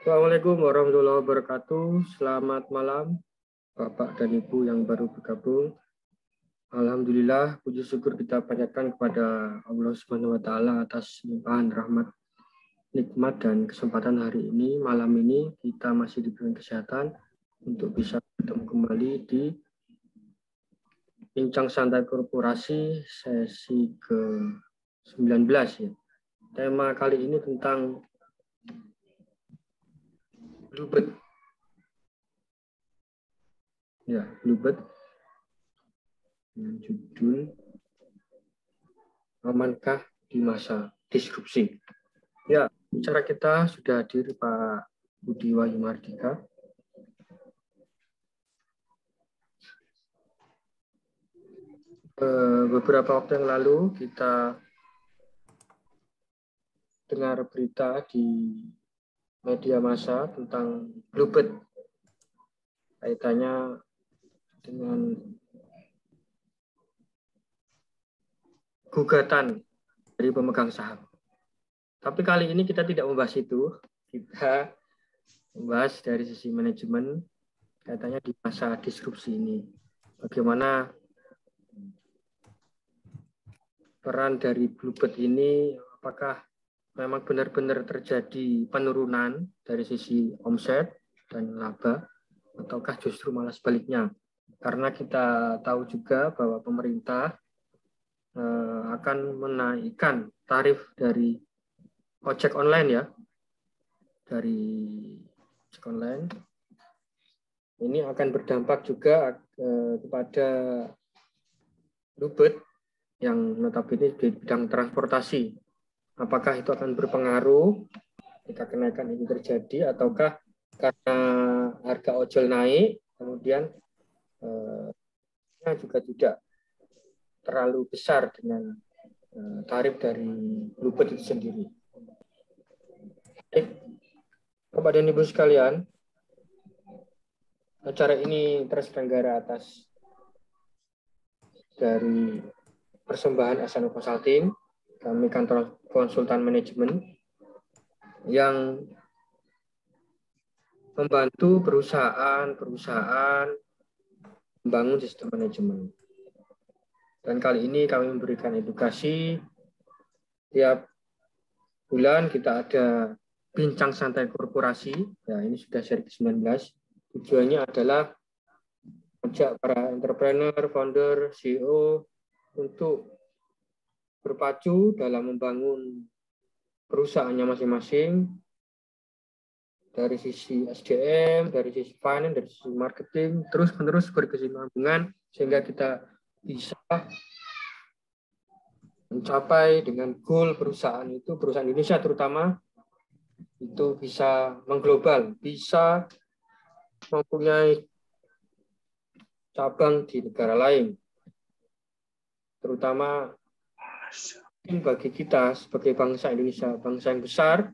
Assalamualaikum warahmatullahi wabarakatuh. Selamat malam, Bapak dan Ibu yang baru bergabung. Alhamdulillah, puji syukur kita panjatkan kepada Allah Subhanahu wa Ta'ala atas limpahan rahmat, nikmat, dan kesempatan hari ini. Malam ini kita masih diberikan kesehatan untuk bisa bertemu kembali di Bincang Santai Korporasi sesi ke-19. Ya. Tema kali ini tentang Bluebird. Ya, Bluebird. Dengan judul Amankah di masa disrupsi. Ya, bicara kita sudah hadir Pak Budi Wahyu Mardika. Beberapa waktu yang lalu kita dengar berita di media massa tentang Bluebird, kaitannya dengan gugatan dari pemegang saham. Tapi kali ini kita tidak membahas itu, kita membahas dari sisi manajemen kaitannya di masa disrupsi ini. Bagaimana peran dari Bluebird ini, apakah memang benar-benar terjadi penurunan dari sisi omset dan laba, ataukah justru malah sebaliknya? Karena kita tahu juga bahwa pemerintah akan menaikkan tarif dari ojek online ya, dari ojek online. Ini akan berdampak juga kepada Bluebird yang notabene di bidang transportasi. Apakah itu akan berpengaruh jika kenaikan itu terjadi, ataukah karena harga ojol naik, kemudian juga tidak terlalu besar dengan tarif dari Bluebird itu sendiri. Bapak dan Ibu sekalian, acara ini terselenggara atas dari persembahan Asano Consulting, kami kantor konsultan manajemen yang membantu perusahaan membangun sistem manajemen. Dan kali ini kami memberikan edukasi. Tiap bulan kita ada Bincang Santai Korporasi. Ya, ini sudah seri ke-19. Tujuannya adalah mengajak para entrepreneur, founder, CEO untuk berpacu dalam membangun perusahaannya masing-masing dari sisi SDM, dari sisi finance, dari sisi marketing, terus-menerus berkesinambungan sehingga kita bisa mencapai dengan goal perusahaan itu, perusahaan Indonesia terutama, itu bisa mengglobal, bisa mempunyai cabang di negara lain. Terutama bagi kita sebagai bangsa Indonesia, bangsa yang besar,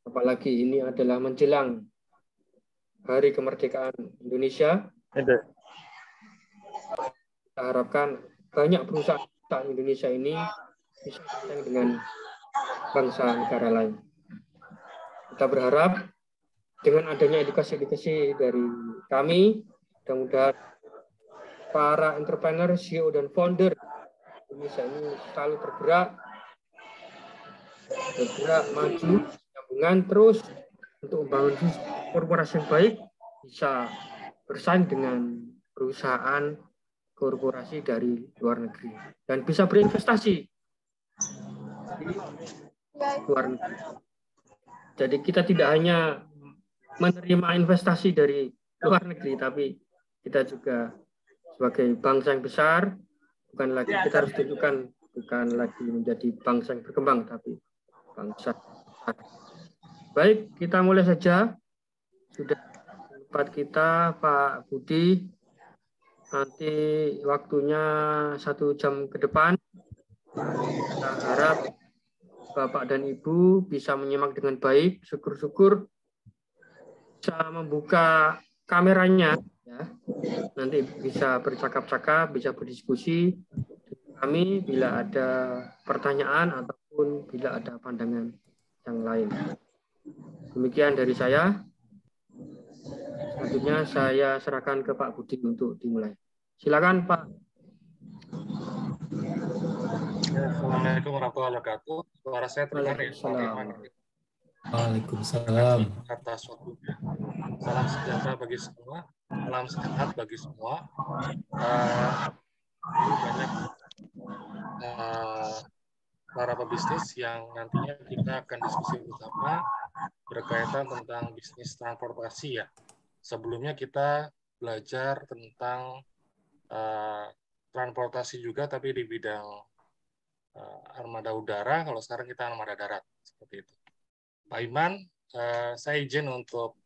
apalagi ini adalah menjelang Hari Kemerdekaan Indonesia. Kita harapkan banyak perusahaan Indonesia ini bisa bersaing dengan bangsa negara lain. Kita berharap dengan adanya edukasi-edukasi dari kami, mudah-mudahan para entrepreneur, CEO, dan founder Indonesia ini selalu bergerak maju, gabungan terus untuk membangun korporasi yang baik, bisa bersaing dengan perusahaan korporasi dari luar negeri dan bisa berinvestasi di luar negeri. Jadi kita tidak hanya menerima investasi dari luar negeri, tapi kita juga sebagai bangsa yang besar, kita harus tunjukkan bukan lagi menjadi bangsa yang berkembang, tapi bangsa besar. Baik, kita mulai saja. Sudah tempat kita Pak Budi. Nanti waktunya 1 jam ke depan. Kita harap Bapak dan Ibu bisa menyimak dengan baik. Syukur-syukur bisa membuka kameranya. Ya. Nanti bisa bercakap-cakap, bisa berdiskusi. Kami bila ada pertanyaan ataupun bila ada pandangan yang lain. Demikian dari saya. Selanjutnya saya serahkan ke Pak Budi untuk dimulai. Silakan Pak. Ya, Assalamualaikum warahmatullahi wabarakatuh. Suara saya terdengar ya, Pak Firman. Waalaikumsalam. Atas waktunya. Salam sejahtera bagi semua, salam sehat bagi semua. Banyak para pebisnis yang nantinya kita akan diskusi bersama berkaitan tentang bisnis transportasi ya. Sebelumnya kita belajar tentang transportasi juga, tapi di bidang armada udara. Kalau sekarang kita armada darat, seperti itu. Pak Iman, saya izin untuk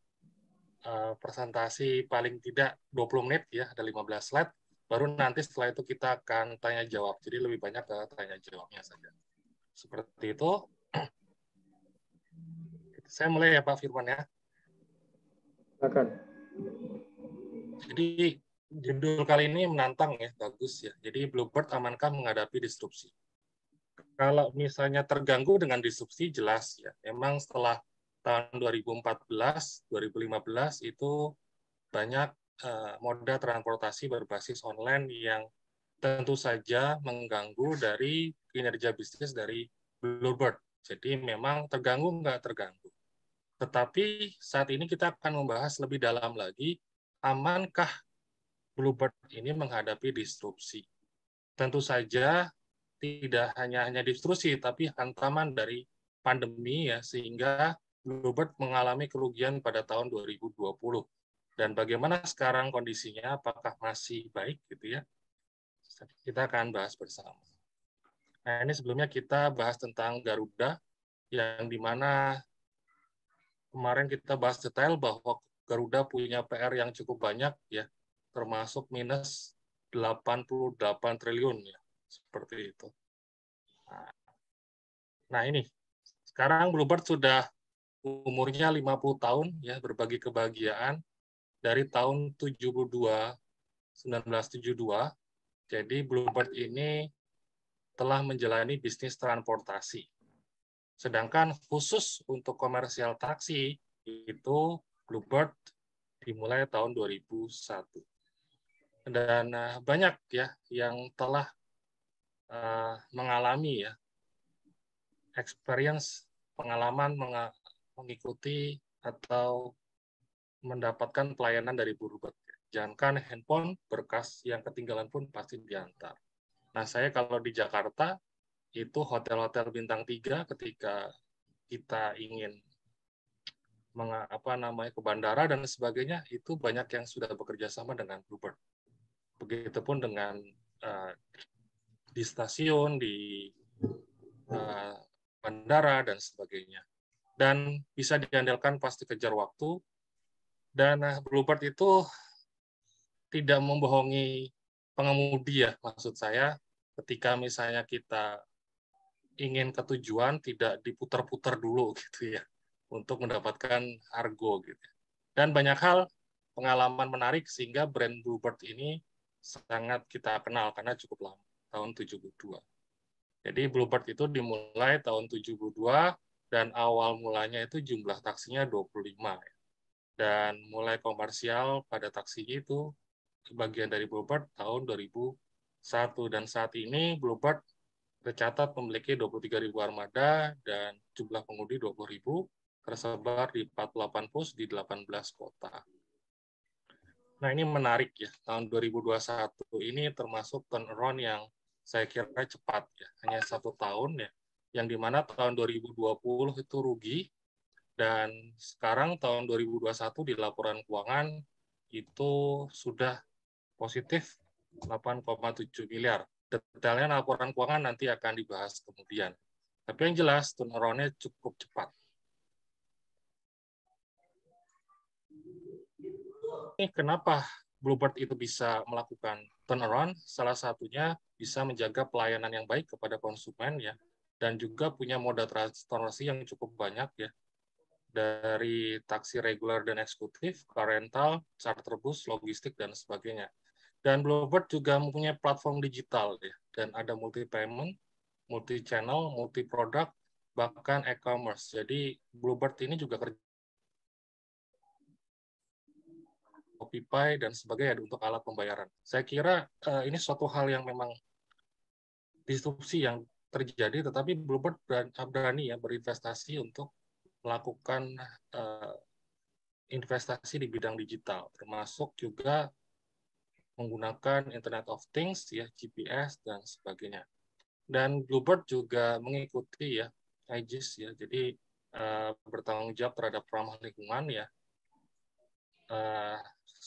presentasi paling tidak 20 menit ya, ada 15 slide. Baru nanti setelah itu kita akan tanya jawab. Jadi lebih banyak ke tanya jawabnya saja. Seperti itu. Saya mulai ya Pak Firman ya. Silakan. Jadi judul kali ini menantang ya, bagus ya. Jadi Bluebird amankah menghadapi disrupsi? Kalau misalnya terganggu dengan disrupsi, jelas ya. Memang setelah tahun 2014, 2015 itu banyak moda transportasi berbasis online yang tentu saja mengganggu dari kinerja bisnis dari Bluebird. Jadi memang terganggu nggak terganggu. Tetapi saat ini kita akan membahas lebih dalam lagi, amankah Bluebird ini menghadapi disrupsi? Tentu saja tidak hanya disrupsi, tapi hantaman dari pandemi ya, sehingga Bluebird mengalami kerugian pada tahun 2020. Dan bagaimana sekarang kondisinya, apakah masih baik gitu ya? Kita akan bahas bersama. Nah, ini sebelumnya kita bahas tentang Garuda, yang dimana kemarin kita bahas detail bahwa Garuda punya PR yang cukup banyak ya, termasuk minus 88 triliun ya, seperti itu. Nah ini, sekarang Bluebird sudah umurnya 50 tahun ya, berbagi kebahagiaan dari tahun 1972. Jadi Bluebird ini telah menjalani bisnis transportasi. Sedangkan khusus untuk komersial taksi itu Bluebird dimulai tahun 2001. Dan banyak ya yang telah mengalami ya experience, pengalaman mengikuti atau mendapatkan pelayanan dari Bluebird. Jangankan handphone, berkas yang ketinggalan pun pasti diantar. Nah, saya kalau di Jakarta, itu hotel-hotel bintang 3 ketika kita ingin ke bandara dan sebagainya, itu banyak yang sudah bekerja sama dengan Bluebird. Begitupun dengan di stasiun, di bandara, dan sebagainya. Dan bisa diandalkan pasti kejar waktu. Dan Bluebird itu tidak membohongi pengemudi ya, maksud saya ketika misalnya kita ingin ke tujuan tidak diputar-putar dulu gitu ya untuk mendapatkan argo gitu. Dan banyak hal pengalaman menarik sehingga brand Bluebird ini sangat kita kenal karena cukup lama, tahun 72. Jadi Bluebird itu dimulai tahun 72 dan awal mulanya itu jumlah taksinya 25 ya. Dan mulai komersial pada taksi itu bagian dari Bluebird tahun 2001 dan saat ini Bluebird tercatat memiliki 23.000 armada dan jumlah pengemudi 20.000 tersebar di 48 pos di 18 kota. Nah ini menarik ya, tahun 2021 ini termasuk turnaround yang saya kira cepat ya, hanya 1 tahun ya, yang dimana tahun 2020 itu rugi dan sekarang tahun 2021 di laporan keuangan itu sudah positif 8,7 miliar. Detailnya laporan keuangan nanti akan dibahas kemudian. Tapi yang jelas turnaround-nya cukup cepat. Ini kenapa Bluebird itu bisa melakukan turnaround? Salah satunya bisa menjaga pelayanan yang baik kepada konsumen ya, dan juga punya moda transportasi yang cukup banyak ya, dari taksi reguler dan eksekutif, car rental, charter bus, logistik dan sebagainya. Dan Bluebird juga mempunyai platform digital ya, dan ada multi payment, multi channel, multi product, bahkan e-commerce. Jadi Bluebird ini juga kerja ShopeePay dan sebagainya untuk alat pembayaran. Saya kira ini suatu hal yang memang disrupsi yang terjadi, tetapi Bluebird berani ya berinvestasi untuk melakukan investasi di bidang digital, termasuk juga menggunakan Internet of Things, ya GPS dan sebagainya. Dan Bluebird juga mengikuti ya IGIS ya, jadi bertanggung jawab terhadap ramah lingkungan ya. 10%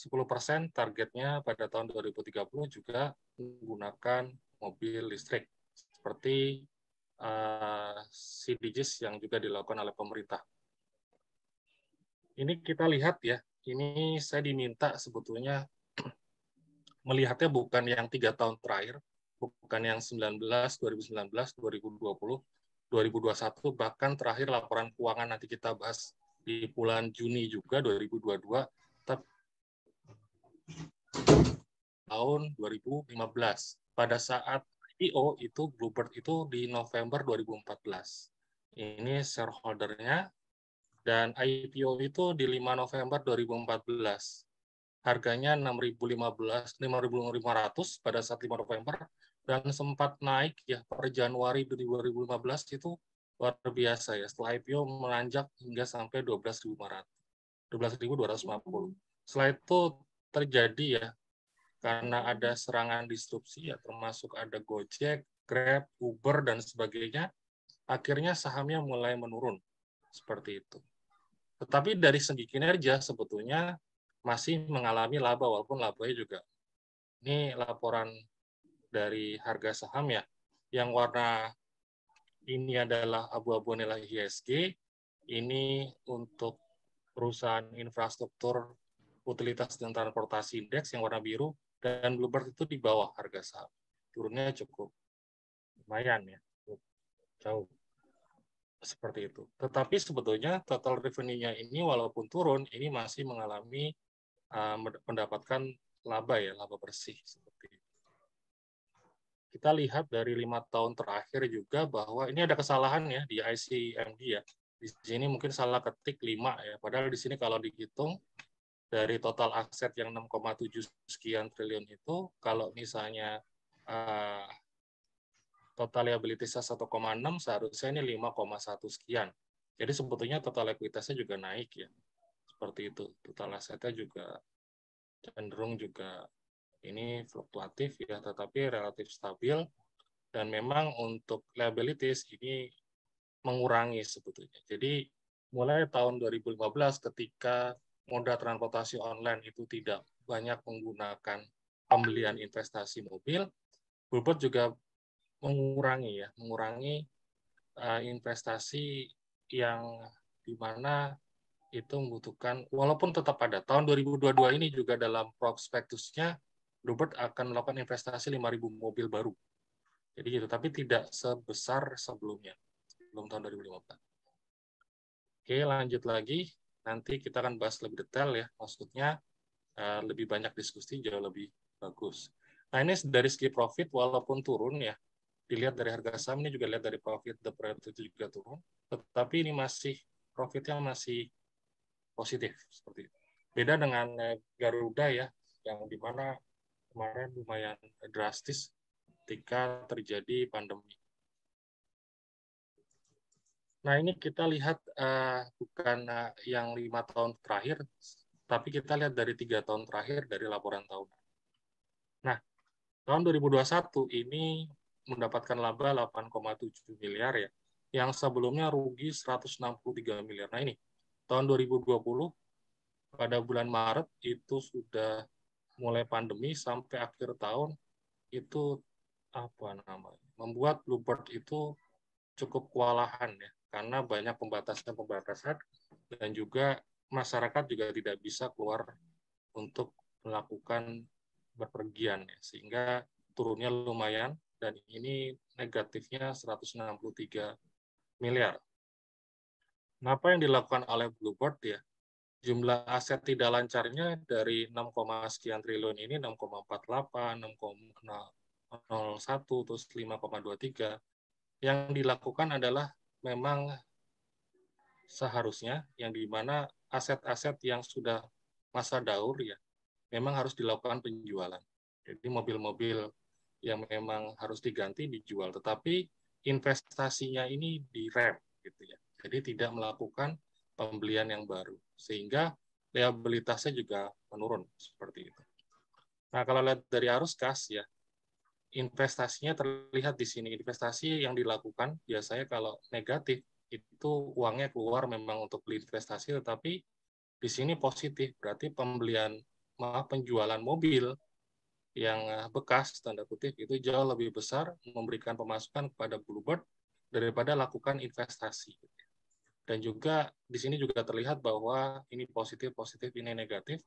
targetnya pada tahun 2030 juga menggunakan mobil listrik seperti CDGs yang juga dilakukan oleh pemerintah. Ini kita lihat ya, ini saya diminta sebetulnya melihatnya bukan yang 3 tahun terakhir, bukan yang 2019, 2020, 2021, bahkan terakhir laporan keuangan nanti kita bahas di bulan Juni juga 2022, tapi tahun 2015. Pada saat IPO itu Bluebird itu di November 2014. Ini shareholder-nya, dan IPO itu di 5 November 2014. Harganya 6.500 pada saat 5 November, dan sempat naik ya per Januari 2015 itu luar biasa ya. Setelah IPO menanjak hingga sampai 12.250. Setelah itu terjadi ya, karena ada serangan disrupsi ya, termasuk ada Gojek, Grab, Uber dan sebagainya, akhirnya sahamnya mulai menurun seperti itu. Tetapi dari segi kinerja sebetulnya masih mengalami laba, walaupun labanya juga, ini laporan dari harga saham ya, yang warna ini adalah abu-abu nilai IHSG, ini untuk perusahaan infrastruktur utilitas dan transportasi indeks yang warna biru, dan Bluebird itu di bawah harga saham. Turunnya cukup lumayan ya, jauh. Seperti itu. Tetapi sebetulnya total revenue-nya ini walaupun turun, ini masih mengalami mendapatkan laba ya, laba bersih seperti itu. Kita lihat dari 5 tahun terakhir juga bahwa ini ada kesalahan ya di ICMD ya. Di sini mungkin salah ketik 5 ya, padahal di sini kalau dihitung dari total aset yang 6,7 sekian triliun itu, kalau misalnya total liabilitasnya 1,6, seharusnya ini 5,1 sekian. Jadi sebetulnya total ekuitasnya juga naik ya. Seperti itu. Total asetnya juga cenderung juga ini fluktuatif ya, tetapi relatif stabil. Dan memang untuk liabilities ini mengurangi sebetulnya. Jadi mulai tahun 2015 ketika moda transportasi online itu tidak banyak menggunakan pembelian investasi mobil, Bluebird juga mengurangi investasi yang di mana itu membutuhkan, walaupun tetap ada. Tahun 2022 ini juga dalam prospektusnya Bluebird akan melakukan investasi 5.000 mobil baru. Jadi gitu, tapi tidak sebesar sebelumnya, sebelum tahun 2015. Oke, lanjut lagi. Nanti kita akan bahas lebih detail ya, maksudnya lebih banyak diskusi, jauh lebih bagus. Nah, ini dari segi profit, walaupun turun ya, dilihat dari harga saham, ini juga lihat dari profit, the priority itu juga turun, tetapi ini masih, profitnya masih positif, seperti itu. Beda dengan Garuda ya, yang dimana kemarin lumayan drastis ketika terjadi pandemi. Nah, ini kita lihat bukan yang 5 tahun terakhir, tapi kita lihat dari 3 tahun terakhir dari laporan tahunan. Nah, tahun 2021 ini mendapatkan laba 8,7 miliar ya, yang sebelumnya rugi 163 miliar. Nah ini, tahun 2020 pada bulan Maret itu sudah mulai pandemi sampai akhir tahun itu membuat Bluebird itu cukup kewalahan ya, karena banyak pembatasan dan juga masyarakat juga tidak bisa keluar untuk melakukan berpergian ya, sehingga turunnya lumayan, dan ini negatifnya 163 miliar. Nah, apa yang dilakukan oleh Bluebird ya? Jumlah aset tidak lancarnya dari 6, sekian triliun ini 6,48, 6,01, terus 5,23. Yang dilakukan adalah memang seharusnya yang dimana aset-aset yang sudah masa daur ya, memang harus dilakukan penjualan. Jadi mobil-mobil yang memang harus diganti dijual, tetapi investasinya ini direm gitu ya. Jadi tidak melakukan pembelian yang baru, sehingga liabilitasnya juga menurun seperti itu. Nah, kalau lihat dari arus kas ya, investasinya terlihat di sini. Investasi yang dilakukan biasanya kalau negatif itu uangnya keluar memang untuk beli investasi, tetapi di sini positif, berarti penjualan mobil yang bekas tanda kutip itu jauh lebih besar memberikan pemasukan kepada Bluebird daripada lakukan investasi. Dan juga di sini juga terlihat bahwa ini positif, ini negatif.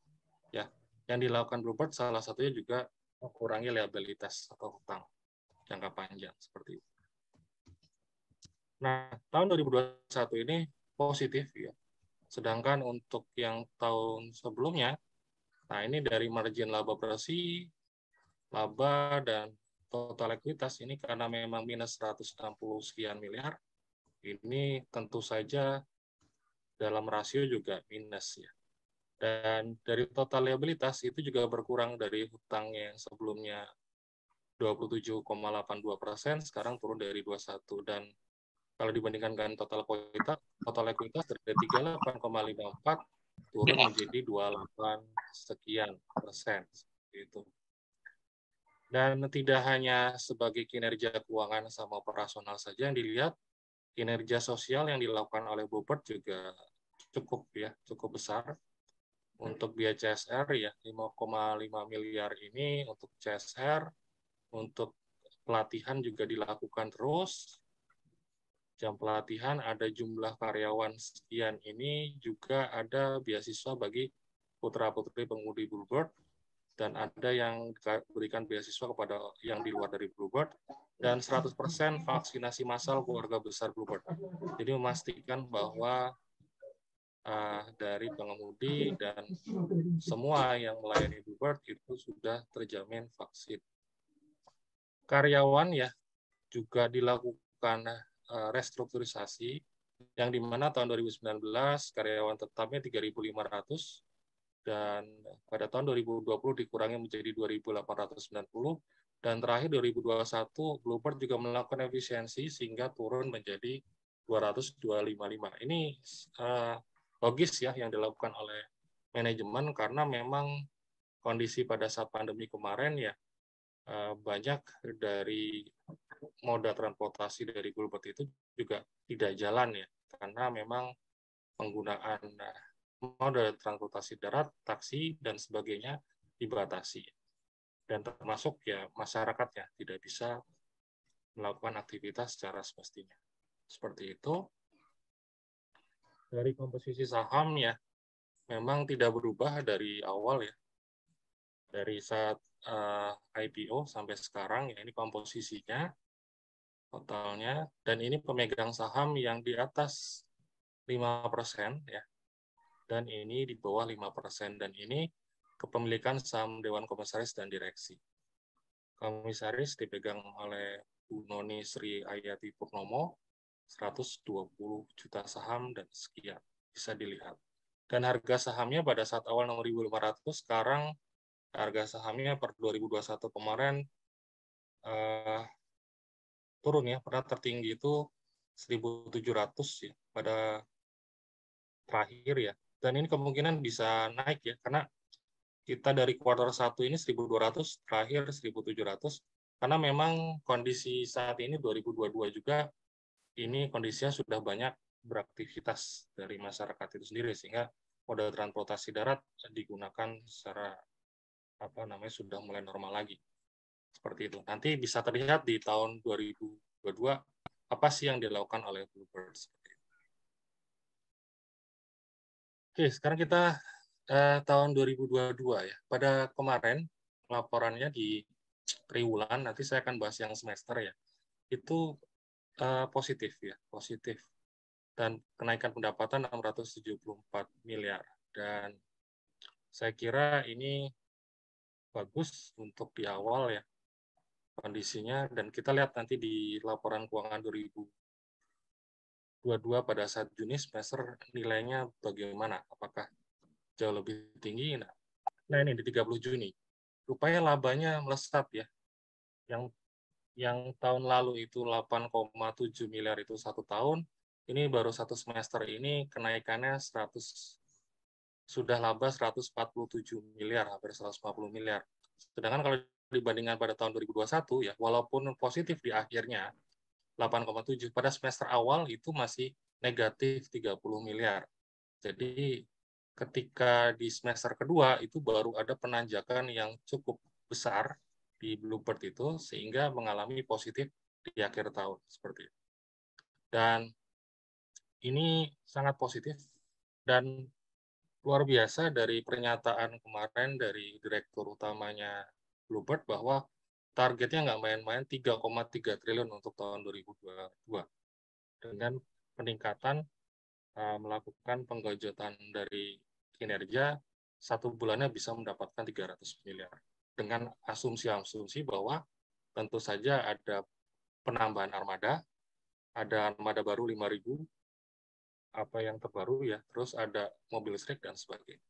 Ya, yang dilakukan Bluebird salah satunya juga mengurangi liabilitas atau hutang jangka panjang seperti itu. Nah, tahun 2021 ini positif ya. Sedangkan untuk yang tahun sebelumnya, nah ini dari margin laba bersih, laba dan total ekuitas ini karena memang minus 160 sekian miliar, ini tentu saja dalam rasio juga minus ya. Dan dari total liabilitas itu juga berkurang dari hutang yang sebelumnya 27,82%, sekarang turun dari 21%. Dan kalau dibandingkan dengan total ekuitas dari 38,54 turun menjadi 28 sekian persen. Gitu. Dan tidak hanya sebagai kinerja keuangan sama operasional saja yang dilihat, kinerja sosial yang dilakukan oleh Bluebird juga cukup besar. Untuk biaya CSR ya 5,5 miliar ini untuk CSR, untuk pelatihan juga dilakukan terus. Jam pelatihan ada jumlah karyawan sekian ini, juga ada beasiswa bagi putra-putri pengemudi Bluebird, dan ada yang diberikan beasiswa kepada yang di luar dari Bluebird, dan 100% vaksinasi massal keluarga besar Bluebird. Jadi memastikan bahwa dari pengemudi dan semua yang melayani Bluebird itu sudah terjamin vaksin. Karyawan ya juga dilakukan restrukturisasi, yang dimana tahun 2019 karyawan tetapnya 3.500 dan pada tahun 2020 dikurangi menjadi 2.890 dan terakhir 2021 Bluebird juga melakukan efisiensi sehingga turun menjadi 255. Ini logis ya yang dilakukan oleh manajemen karena memang kondisi pada saat pandemi kemarin ya banyak dari moda transportasi dari Bluebird itu juga tidak jalan ya karena memang penggunaan moda transportasi darat, taksi dan sebagainya dibatasi dan termasuk ya masyarakatnya tidak bisa melakukan aktivitas secara semestinya. Seperti itu. Dari komposisi saham ya memang tidak berubah dari awal ya. Dari saat IPO sampai sekarang ya ini komposisinya totalnya, dan ini pemegang saham yang di atas 5% ya. Dan ini di bawah 5%, dan ini kepemilikan saham Dewan Komisaris dan Direksi. Komisaris dipegang oleh Bu Noni Sri Ayati Purnomo, 120 juta saham dan sekian, bisa dilihat. Dan harga sahamnya pada saat awal 6.500, sekarang harga sahamnya per 2021 kemarin turun ya, pernah tertinggi itu 1.700 ya pada terakhir ya. Dan ini kemungkinan bisa naik ya, karena kita dari kuartal 1 ini 1.200, terakhir 1.700, karena memang kondisi saat ini 2022 juga, ini kondisinya sudah banyak beraktivitas dari masyarakat itu sendiri, sehingga moda transportasi darat digunakan secara sudah mulai normal lagi. Seperti itu. Nanti bisa terlihat di tahun 2022 apa sih yang dilakukan oleh Bluebird. Oke, sekarang kita tahun 2022 ya. Pada kemarin laporannya di triwulan, nanti saya akan bahas yang semester ya. Itu positif ya, positif. Dan kenaikan pendapatan 674 miliar. Dan saya kira ini bagus untuk di awal ya kondisinya, dan kita lihat nanti di laporan keuangan 2022 pada saat Juni semester nilainya bagaimana, apakah jauh lebih tinggi. Nah, Nah ini di 30 Juni, rupanya labanya melesat ya. Yang tahun lalu itu 8,7 miliar itu 1 tahun, ini baru 1 semester ini kenaikannya sudah laba 147 miliar, hampir 150 miliar. Sedangkan kalau dibandingkan pada tahun 2021 ya, walaupun positif di akhirnya 8,7, pada semester awal itu masih negatif 30 miliar. Jadi ketika di semester kedua itu baru ada penanjakan yang cukup besar di Bluebird itu sehingga mengalami positif di akhir tahun seperti itu. Dan ini sangat positif dan luar biasa dari pernyataan kemarin dari direktur utamanya Bluebird bahwa targetnya nggak main-main 3,3 triliun untuk tahun 2022 dengan peningkatan melakukan penggojotan dari kinerja 1 bulannya bisa mendapatkan 300 miliar dengan asumsi-asumsi bahwa tentu saja ada penambahan armada, ada armada baru 5.000, apa yang terbaru ya, terus ada mobil listrik dan sebagainya.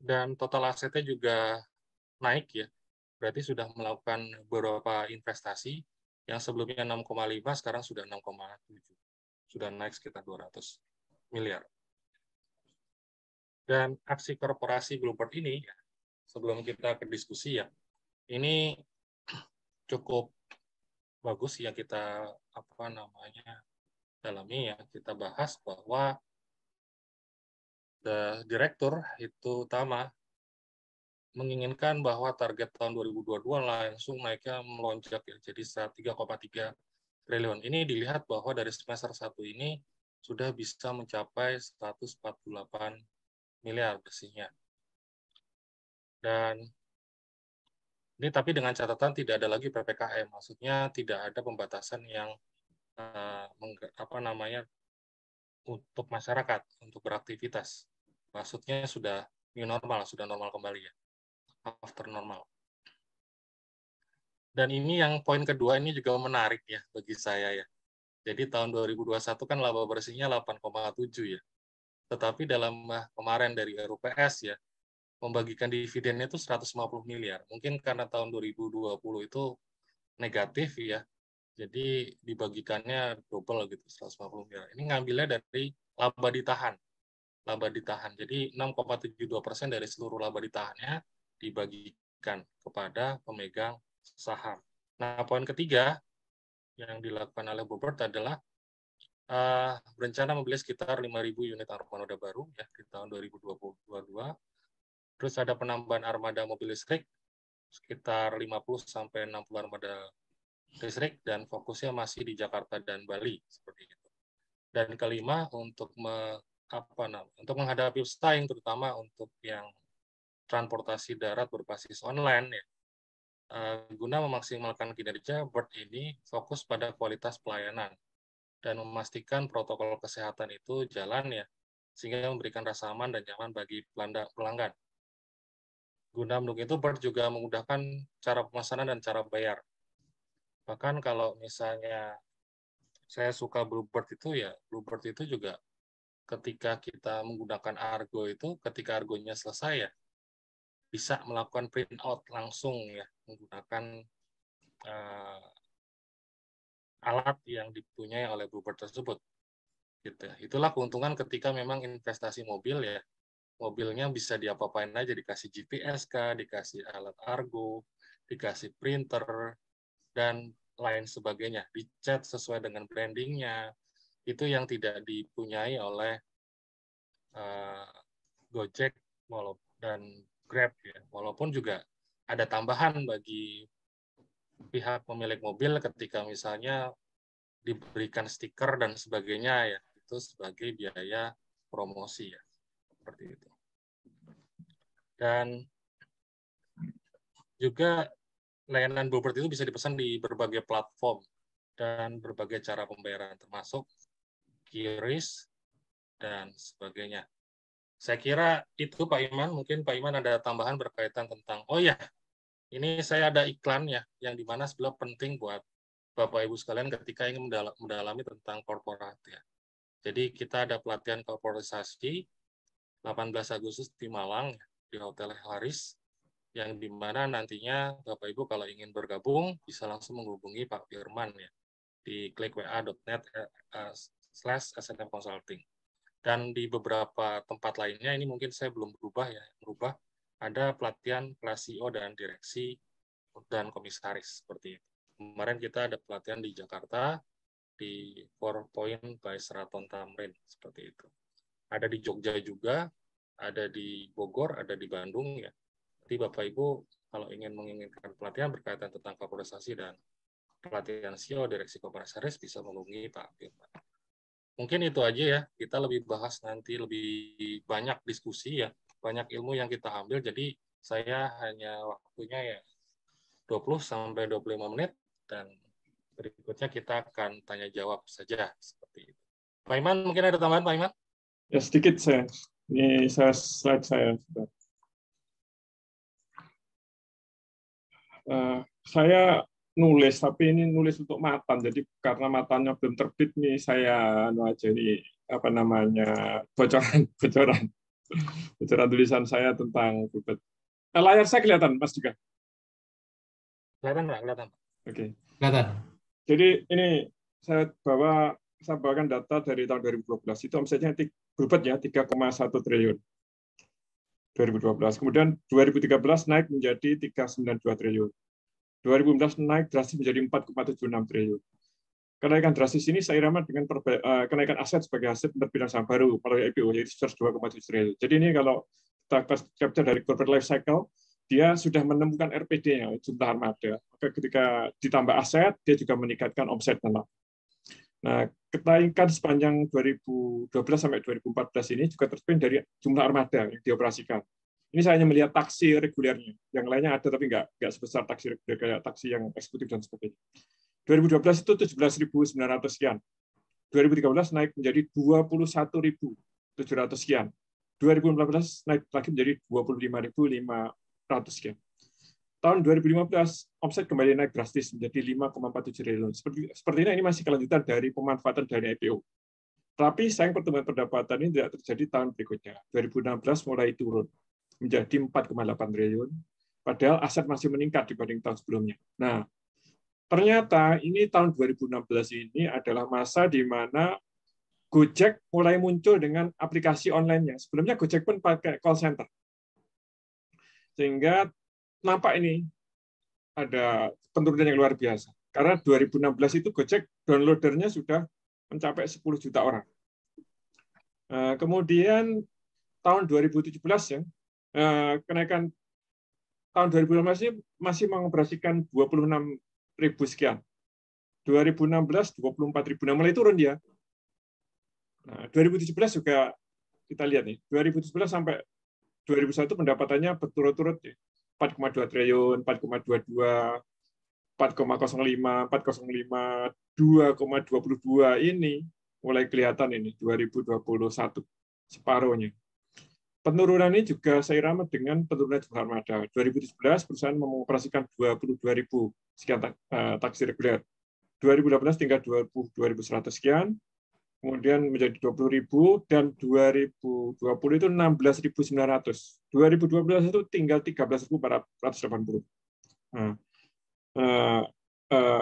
Dan total asetnya juga naik ya, berarti sudah melakukan beberapa investasi yang sebelumnya 6,5 sekarang sudah 6,7, sudah naik sekitar 200 miliar. Dan aksi korporasi Bluebird ini, sebelum kita ke diskusi ya, ini cukup bagus yang kita dalami ya, kita bahas bahwa direktur itu utama menginginkan bahwa target tahun 2022 langsung naiknya melonjak ya, jadi 3,3 triliun. Ini dilihat bahwa dari semester 1 ini sudah bisa mencapai 148 miliar bersihnya. Dan ini tapi dengan catatan tidak ada lagi PPKM, maksudnya tidak ada pembatasan yang untuk masyarakat untuk beraktivitas. Maksudnya sudah new normal, sudah normal kembali ya, after normal. Dan ini yang poin kedua ini juga menarik ya bagi saya ya. Jadi tahun 2021 kan laba bersihnya 8,7 ya. Tetapi dalam kemarin dari RUPS ya, membagikan dividennya itu 150 miliar. Mungkin karena tahun 2020 itu negatif ya, jadi dibagikannya double gitu, 150 miliar. Ini ngambilnya dari laba ditahan. Laba ditahan. Jadi 6,72% dari seluruh laba ditahannya dibagikan kepada pemegang saham. Nah, poin ketiga yang dilakukan oleh Bluebird adalah berencana membeli sekitar 5.000 unit armada baru ya di tahun 2022. Terus ada penambahan armada mobil listrik sekitar 50-60 armada listrik dan fokusnya masih di Jakarta dan Bali seperti itu. Dan kelima untuk menghadapi pesaing terutama untuk yang transportasi darat berbasis online ya. Guna memaksimalkan kinerja, Bird ini fokus pada kualitas pelayanan dan memastikan protokol kesehatan itu jalan ya, sehingga memberikan rasa aman dan nyaman bagi pelanggan. Guna mendukung itu, Bird juga memudahkan cara pemesanan dan cara bayar. Bahkan kalau misalnya saya suka Bluebird itu ya, Bluebird itu juga ketika kita menggunakan Argo itu, ketika Argonya selesai ya, bisa melakukan print out langsung ya, menggunakan alat yang dipunyai oleh Bluebird tersebut. Gitu. Itulah keuntungan ketika memang investasi mobil ya, mobilnya bisa diapa-apain aja, dikasih GPS kah, dikasih alat Argo, dikasih printer, dan lain sebagainya, dicat sesuai dengan brandingnya, itu yang tidak dipunyai oleh Gojek dan Grab ya. Walaupun juga ada tambahan bagi pihak pemilik mobil ketika misalnya diberikan stiker dan sebagainya ya, itu sebagai biaya promosi ya, seperti itu. Dan juga layanan Bluebird itu bisa dipesan di berbagai platform dan berbagai cara pembayaran termasuk QRIS dan sebagainya. Saya kira itu Pak Iman, mungkin Pak Iman ada tambahan berkaitan tentang, oh ya, ini saya ada iklan ya, yang dimana sebenarnya penting buat Bapak Ibu sekalian ketika ingin mendalami tentang korporat ya. Jadi kita ada pelatihan korporatisasi 18 Agustus di Malang, di Hotel Haris, yang dimana nantinya Bapak Ibu kalau ingin bergabung bisa langsung menghubungi Pak Firman ya di klikwa.net/SNM Consulting. Dan di beberapa tempat lainnya ini mungkin saya belum berubah ada pelatihan kelas CEO dan direksi dan komisaris seperti itu. Kemarin kita ada pelatihan di Jakarta di 4 Point by Seraton Tamrin seperti itu. Ada di Jogja juga, ada di Bogor, ada di Bandung ya. Jadi Bapak Ibu kalau menginginkan pelatihan berkaitan tentang korporasi dan pelatihan CEO direksi komisaris bisa menghubungi Pak Firman. Mungkin itu aja ya, kita lebih bahas nanti lebih banyak diskusi ya, banyak ilmu yang kita ambil, jadi saya hanya waktunya ya 20-25 menit, dan berikutnya kita akan tanya jawab saja, seperti itu. Pak Iman, mungkin ada tambahan Pak Iman? Ya sedikit saya. Ini slide saya. Saya nulis, tapi ini nulis untuk matan. Jadi karena matanya belum terbit nih, saya aja ini apa namanya bocoran tulisan saya tentang Bubet. Layar saya kelihatan, Mas juga? Kelihatan nggak? Kelihatan. Oke. Kelihatan. Jadi ini saya bawakan data dari tahun 2012. Itu omsetnya Bubet ya 3,1 triliun. 2012. Kemudian 2013 naik menjadi 392 triliun. 2015 naik drastis menjadi 4,76 triliun. Kenaikan drastis ini seirama dengan kenaikan aset sebagai hasil penerbitan saham baru melalui IPO, yaitu 2,7 triliun. Jadi ini kalau kita capture dari corporate life cycle, dia sudah menemukan RPD-nya, jumlah armada. Maka ketika ditambah aset, dia juga meningkatkan omset. Nah, kenaikan sepanjang 2012 sampai 2014 ini juga tercermin dari jumlah armada yang dioperasikan. Ini saya hanya melihat taksi regulernya. Yang lainnya ada, tapi nggak sebesar taksi reguler, kayak taksi yang eksekutif dan sebagainya. 2012 itu 17.900 sekian. 2013 naik menjadi 21.700 sekian. 2014 naik lagi menjadi 25.500 sekian. Tahun 2015 omset kembali naik drastis menjadi 5,47 triliun. Seperti ini masih kelanjutan dari pemanfaatan dana IPO. Tapi sayang pertumbuhan pendapatan ini tidak terjadi tahun berikutnya. 2016 mulai turun menjadi 4,8 triliun, padahal aset masih meningkat dibanding tahun sebelumnya. Nah, ternyata ini tahun 2016 ini adalah masa di mana Gojek mulai muncul dengan aplikasi online-nya. Sebelumnya Gojek pun pakai call center. Sehingga nampak ini ada penurunan yang luar biasa. Karena 2016 itu Gojek downloadernya sudah mencapai 10 juta orang. Kemudian tahun 2017 ya, kenaikan tahun 2016 ini masih mengoperasikan 26.000 sekian. 2016 24.000. Nah, mulai turun dia. Nah, 2017 juga kita lihat nih. 2017 sampai 2001 pendapatannya berturut-turut ya. 4,2 triliun, 4,22, 4,05, 4,05, 2,22 ini mulai kelihatan ini 2021 separuhnya. Penurunan ini juga seirama dengan penurunan jumlah armada. 2017 perusahaan mengoperasikan 22.000 sekian taksi reguler. 2018 tinggal 22.100 sekian, kemudian menjadi 20.000, dan 2020 itu 16.900. 2012 itu tinggal 13.480. Nah,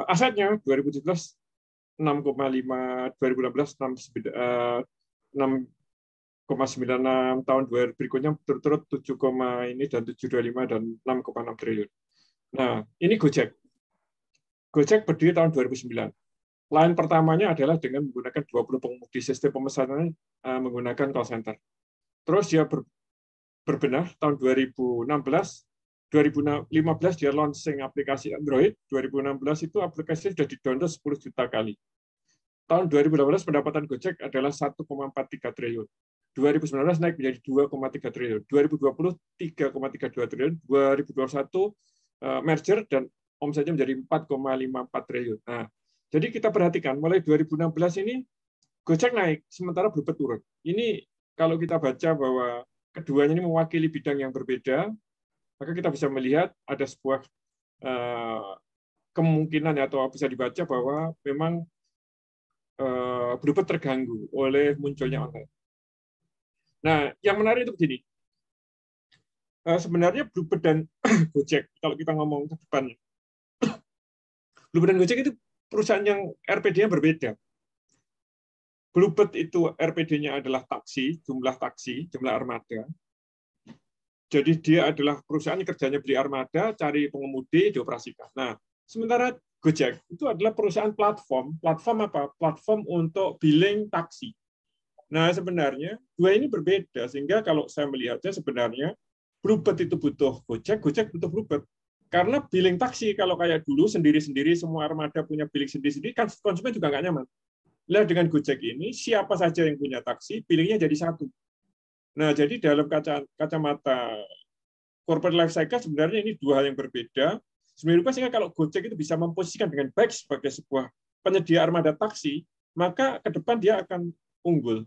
asetnya 2017 6,5, 2016 6,96, tahun berikutnya berturut 7, ini dan 7,25 dan 6,6 triliun. Nah, ini Gojek. Gojek berdiri tahun 2009. Line pertamanya adalah dengan menggunakan 20 pengemudi, sistem pemesanan menggunakan call center. Terus dia berbenah tahun 2015 dia launching aplikasi Android. 2016 itu aplikasi sudah di-download 10 juta kali. Tahun 2018 pendapatan Gojek adalah 1,43 triliun. 2019 naik menjadi 2,3 triliun. 2020 3,32 triliun. 2021 merger dan omsetnya menjadi 4,54 triliun. Nah, jadi kita perhatikan mulai 2016 ini Gojek naik sementara Bluebird turun. Ini kalau kita baca bahwa keduanya ini mewakili bidang yang berbeda, maka kita bisa melihat ada sebuah kemungkinan atau bisa dibaca bahwa memang Bluebird terganggu oleh munculnya online. Nah, yang menarik itu begini. sebenarnya Bluebird dan Gojek, kalau kita ngomong ke depan, Bluebird dan Gojek itu perusahaan yang RPD-nya berbeda. Bluebird itu RPD-nya adalah taksi, jumlah armada. Jadi dia adalah perusahaan yang kerjanya beli armada, cari pengemudi, dioperasikan. Nah, sementara Gojek itu adalah perusahaan platform. Platform apa? Platform untuk billing taksi. Nah, sebenarnya dua ini berbeda, sehingga kalau saya melihatnya sebenarnya Bluebird itu butuh Gojek, Gojek butuh Bluebird. Karena billing taksi, kalau kayak dulu sendiri-sendiri, semua armada punya billing sendiri-sendiri, kan konsumen juga nggak nyaman. Nah, dengan Gojek ini, siapa saja yang punya taksi, billingnya jadi satu. Nah, jadi dalam kacamata corporate life cycle, sebenarnya ini dua hal yang berbeda. Sebenarnya sehingga kalau Gojek itu bisa memposisikan dengan baik sebagai sebuah penyedia armada taksi, maka ke depan dia akan unggul.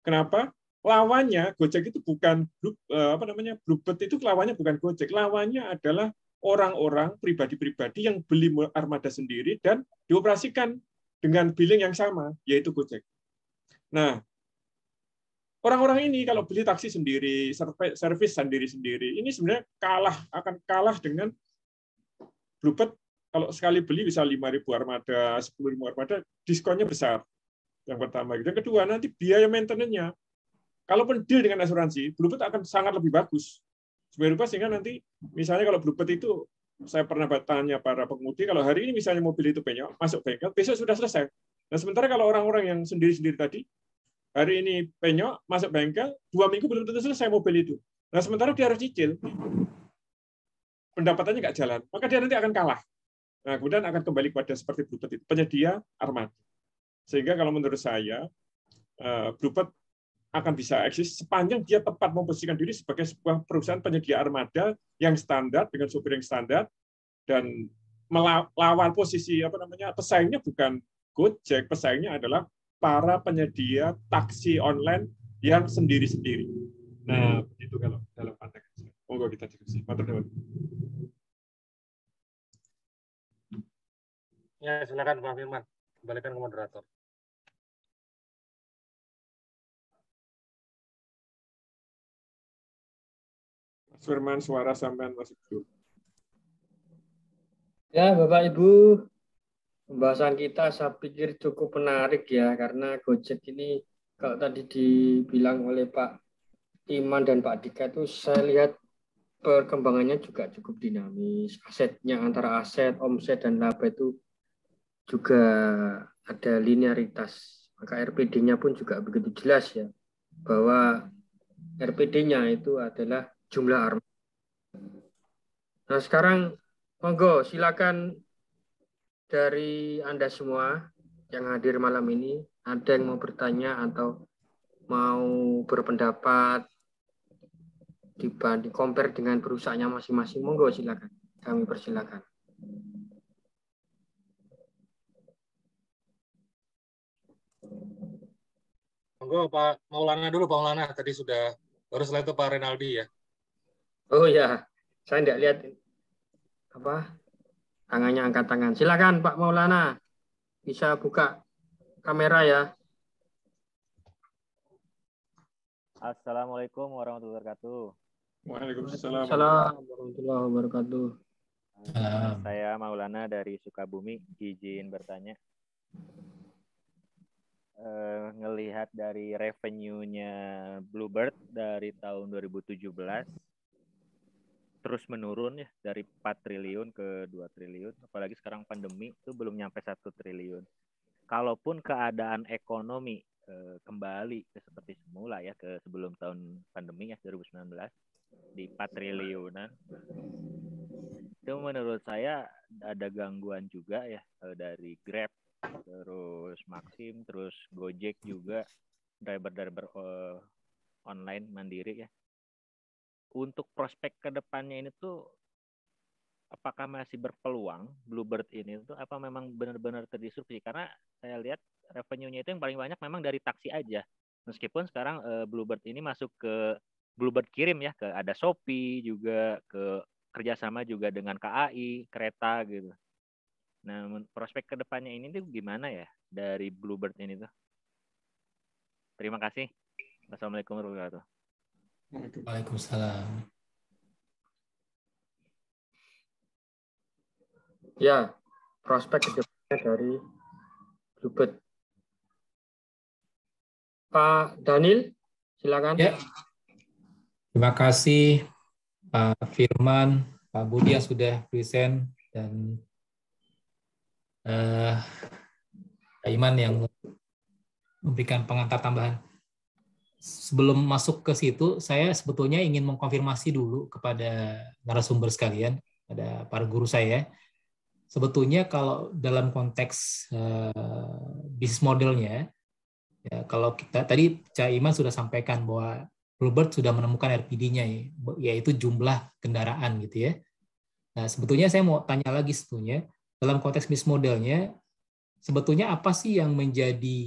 Kenapa? Lawannya Gojek itu bukan Bluebird itu lawannya bukan Gojek, lawannya adalah orang-orang pribadi-pribadi yang beli armada sendiri dan dioperasikan dengan billing yang sama, yaitu Gojek. Nah, orang-orang ini kalau beli taksi sendiri, servis sendiri-sendiri, ini sebenarnya akan kalah dengan Bluebird. Kalau sekali beli bisa 5.000 armada, 10.000 armada, diskonnya besar. Yang pertama. Yang kedua, nanti biaya maintenance-nya. Kalaupun deal dengan asuransi, Bluebird akan sangat lebih bagus. Sehingga nanti, misalnya kalau Bluebird itu, saya pernah tanya para pengemudi, kalau hari ini misalnya mobil itu penyok, masuk bengkel, besok sudah selesai. Nah, sementara kalau orang-orang yang sendiri-sendiri tadi, hari ini penyok, masuk bengkel, 2 minggu belum tentu selesai mobil itu. Nah, sementara dia harus cicil, pendapatannya nggak jalan, maka dia nanti akan kalah. Nah, kemudian akan kembali kepada seperti Bluebird itu, penyedia armada. Sehingga kalau menurut saya, Bluebird akan bisa eksis sepanjang dia tepat memposisikan diri sebagai sebuah perusahaan penyedia armada yang standar, dengan sopir yang standar, dan melawan posisi pesaingnya bukan Gojek, pesaingnya adalah para penyedia taksi online yang sendiri-sendiri. Nah, begitu kalau dalam konteks ini. Monggo kita diskusi. Matur nuwun. Ya, silakan Pak Firman. Kembalikan ke moderator. Mas Firman, suara sampean masih belum. Ya, Bapak Ibu, pembahasan kita saya pikir cukup menarik ya, karena Gojek ini kalau tadi dibilang oleh Pak Iman dan Pak Dika itu saya lihat perkembangannya juga cukup dinamis. Asetnya antara aset, omset, dan laba itu juga ada linearitas. Maka RPD-nya pun juga begitu jelas ya, bahwa RPD-nya itu adalah jumlah armada. Nah, sekarang monggo silakan dari Anda semua yang hadir malam ini, ada yang mau bertanya atau mau berpendapat dibanding compare dengan perusahaannya masing-masing, monggo silakan. Kami persilakan. Monggo Pak Maulana dulu, Pak Maulana. Tadi sudah, baru setelah itu Pak Renaldi ya. Oh ya, saya tidak lihat tangannya angkat tangan. Silakan Pak Maulana, bisa buka kamera ya. Assalamualaikum warahmatullahi wabarakatuh. Waalaikumsalam warahmatullahi wabarakatuh. Saya Maulana dari Sukabumi, izin bertanya. Ngelihat dari revenue-nya Bluebird dari tahun 2017 terus menurun ya, dari 4 triliun ke 2 triliun, apalagi sekarang pandemi itu belum nyampe 1 triliun. Kalaupun keadaan ekonomi kembali ke seperti semula ya, ke sebelum tahun pandemi ya, 2019 di 4 triliunan, itu menurut saya ada gangguan juga ya, dari Grab, terus Maxim, terus Gojek juga, driver-driver online mandiri ya. Untuk prospek ke depannya ini tuh, apakah masih berpeluang Bluebird ini tuh, apa memang benar-benar terdisrupsi? Karena saya lihat revenue-nya itu yang paling banyak memang dari taksi aja. Meskipun sekarang Bluebird ini masuk ke Bluebird Kirim ya, ke ada Shopee juga, ke kerjasama juga dengan KAI, kereta gitu. Nah, prospek ke depannya ini tuh gimana ya dari Bluebird ini tuh? Terima kasih. Wassalamualaikum warahmatullahi wabarakatuh. Waalaikumsalam. Ya, prospek kedepannya dari Bluebird. Pak Daniel, silakan. Ya, terima kasih Pak Firman, Pak Budi yang sudah present, dan Pak Iman yang memberikan pengantar tambahan. Sebelum masuk ke situ, saya sebetulnya ingin mengkonfirmasi dulu kepada narasumber sekalian, pada para guru saya. Sebetulnya kalau dalam konteks bisnis modelnya, ya, kalau kita tadi Cak Iman sudah sampaikan bahwa Bluebird sudah menemukan RPD-nya, yaitu jumlah kendaraan gitu ya. Nah, sebetulnya saya mau tanya lagi sebetulnya dalam konteks bisnis modelnya, sebetulnya apa sih yang menjadi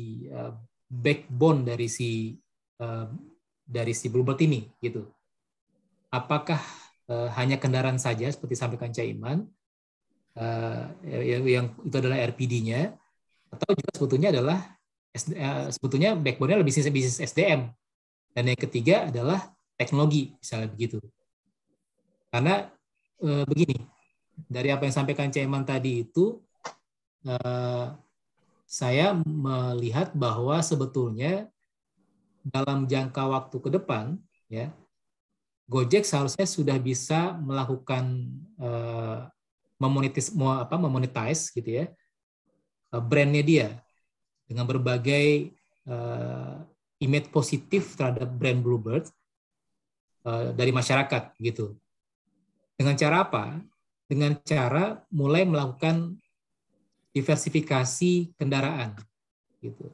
backbone dari si Bluebird ini gitu? Apakah hanya kendaraan saja seperti sampaikan Cak Iman, yang itu adalah RPD-nya, atau juga sebetulnya adalah sebetulnya backbone-nya adalah bisnis SDM, dan yang ketiga adalah teknologi, misalnya begitu. Karena begini, dari apa yang sampaikan Cak Iman tadi itu, saya melihat bahwa sebetulnya dalam jangka waktu ke depan, ya, Gojek seharusnya sudah bisa melakukan memonetize gitu ya, brandnya dia dengan berbagai image positif terhadap brand Bluebird dari masyarakat gitu. Dengan cara apa? Dengan cara mulai melakukan diversifikasi kendaraan gitu.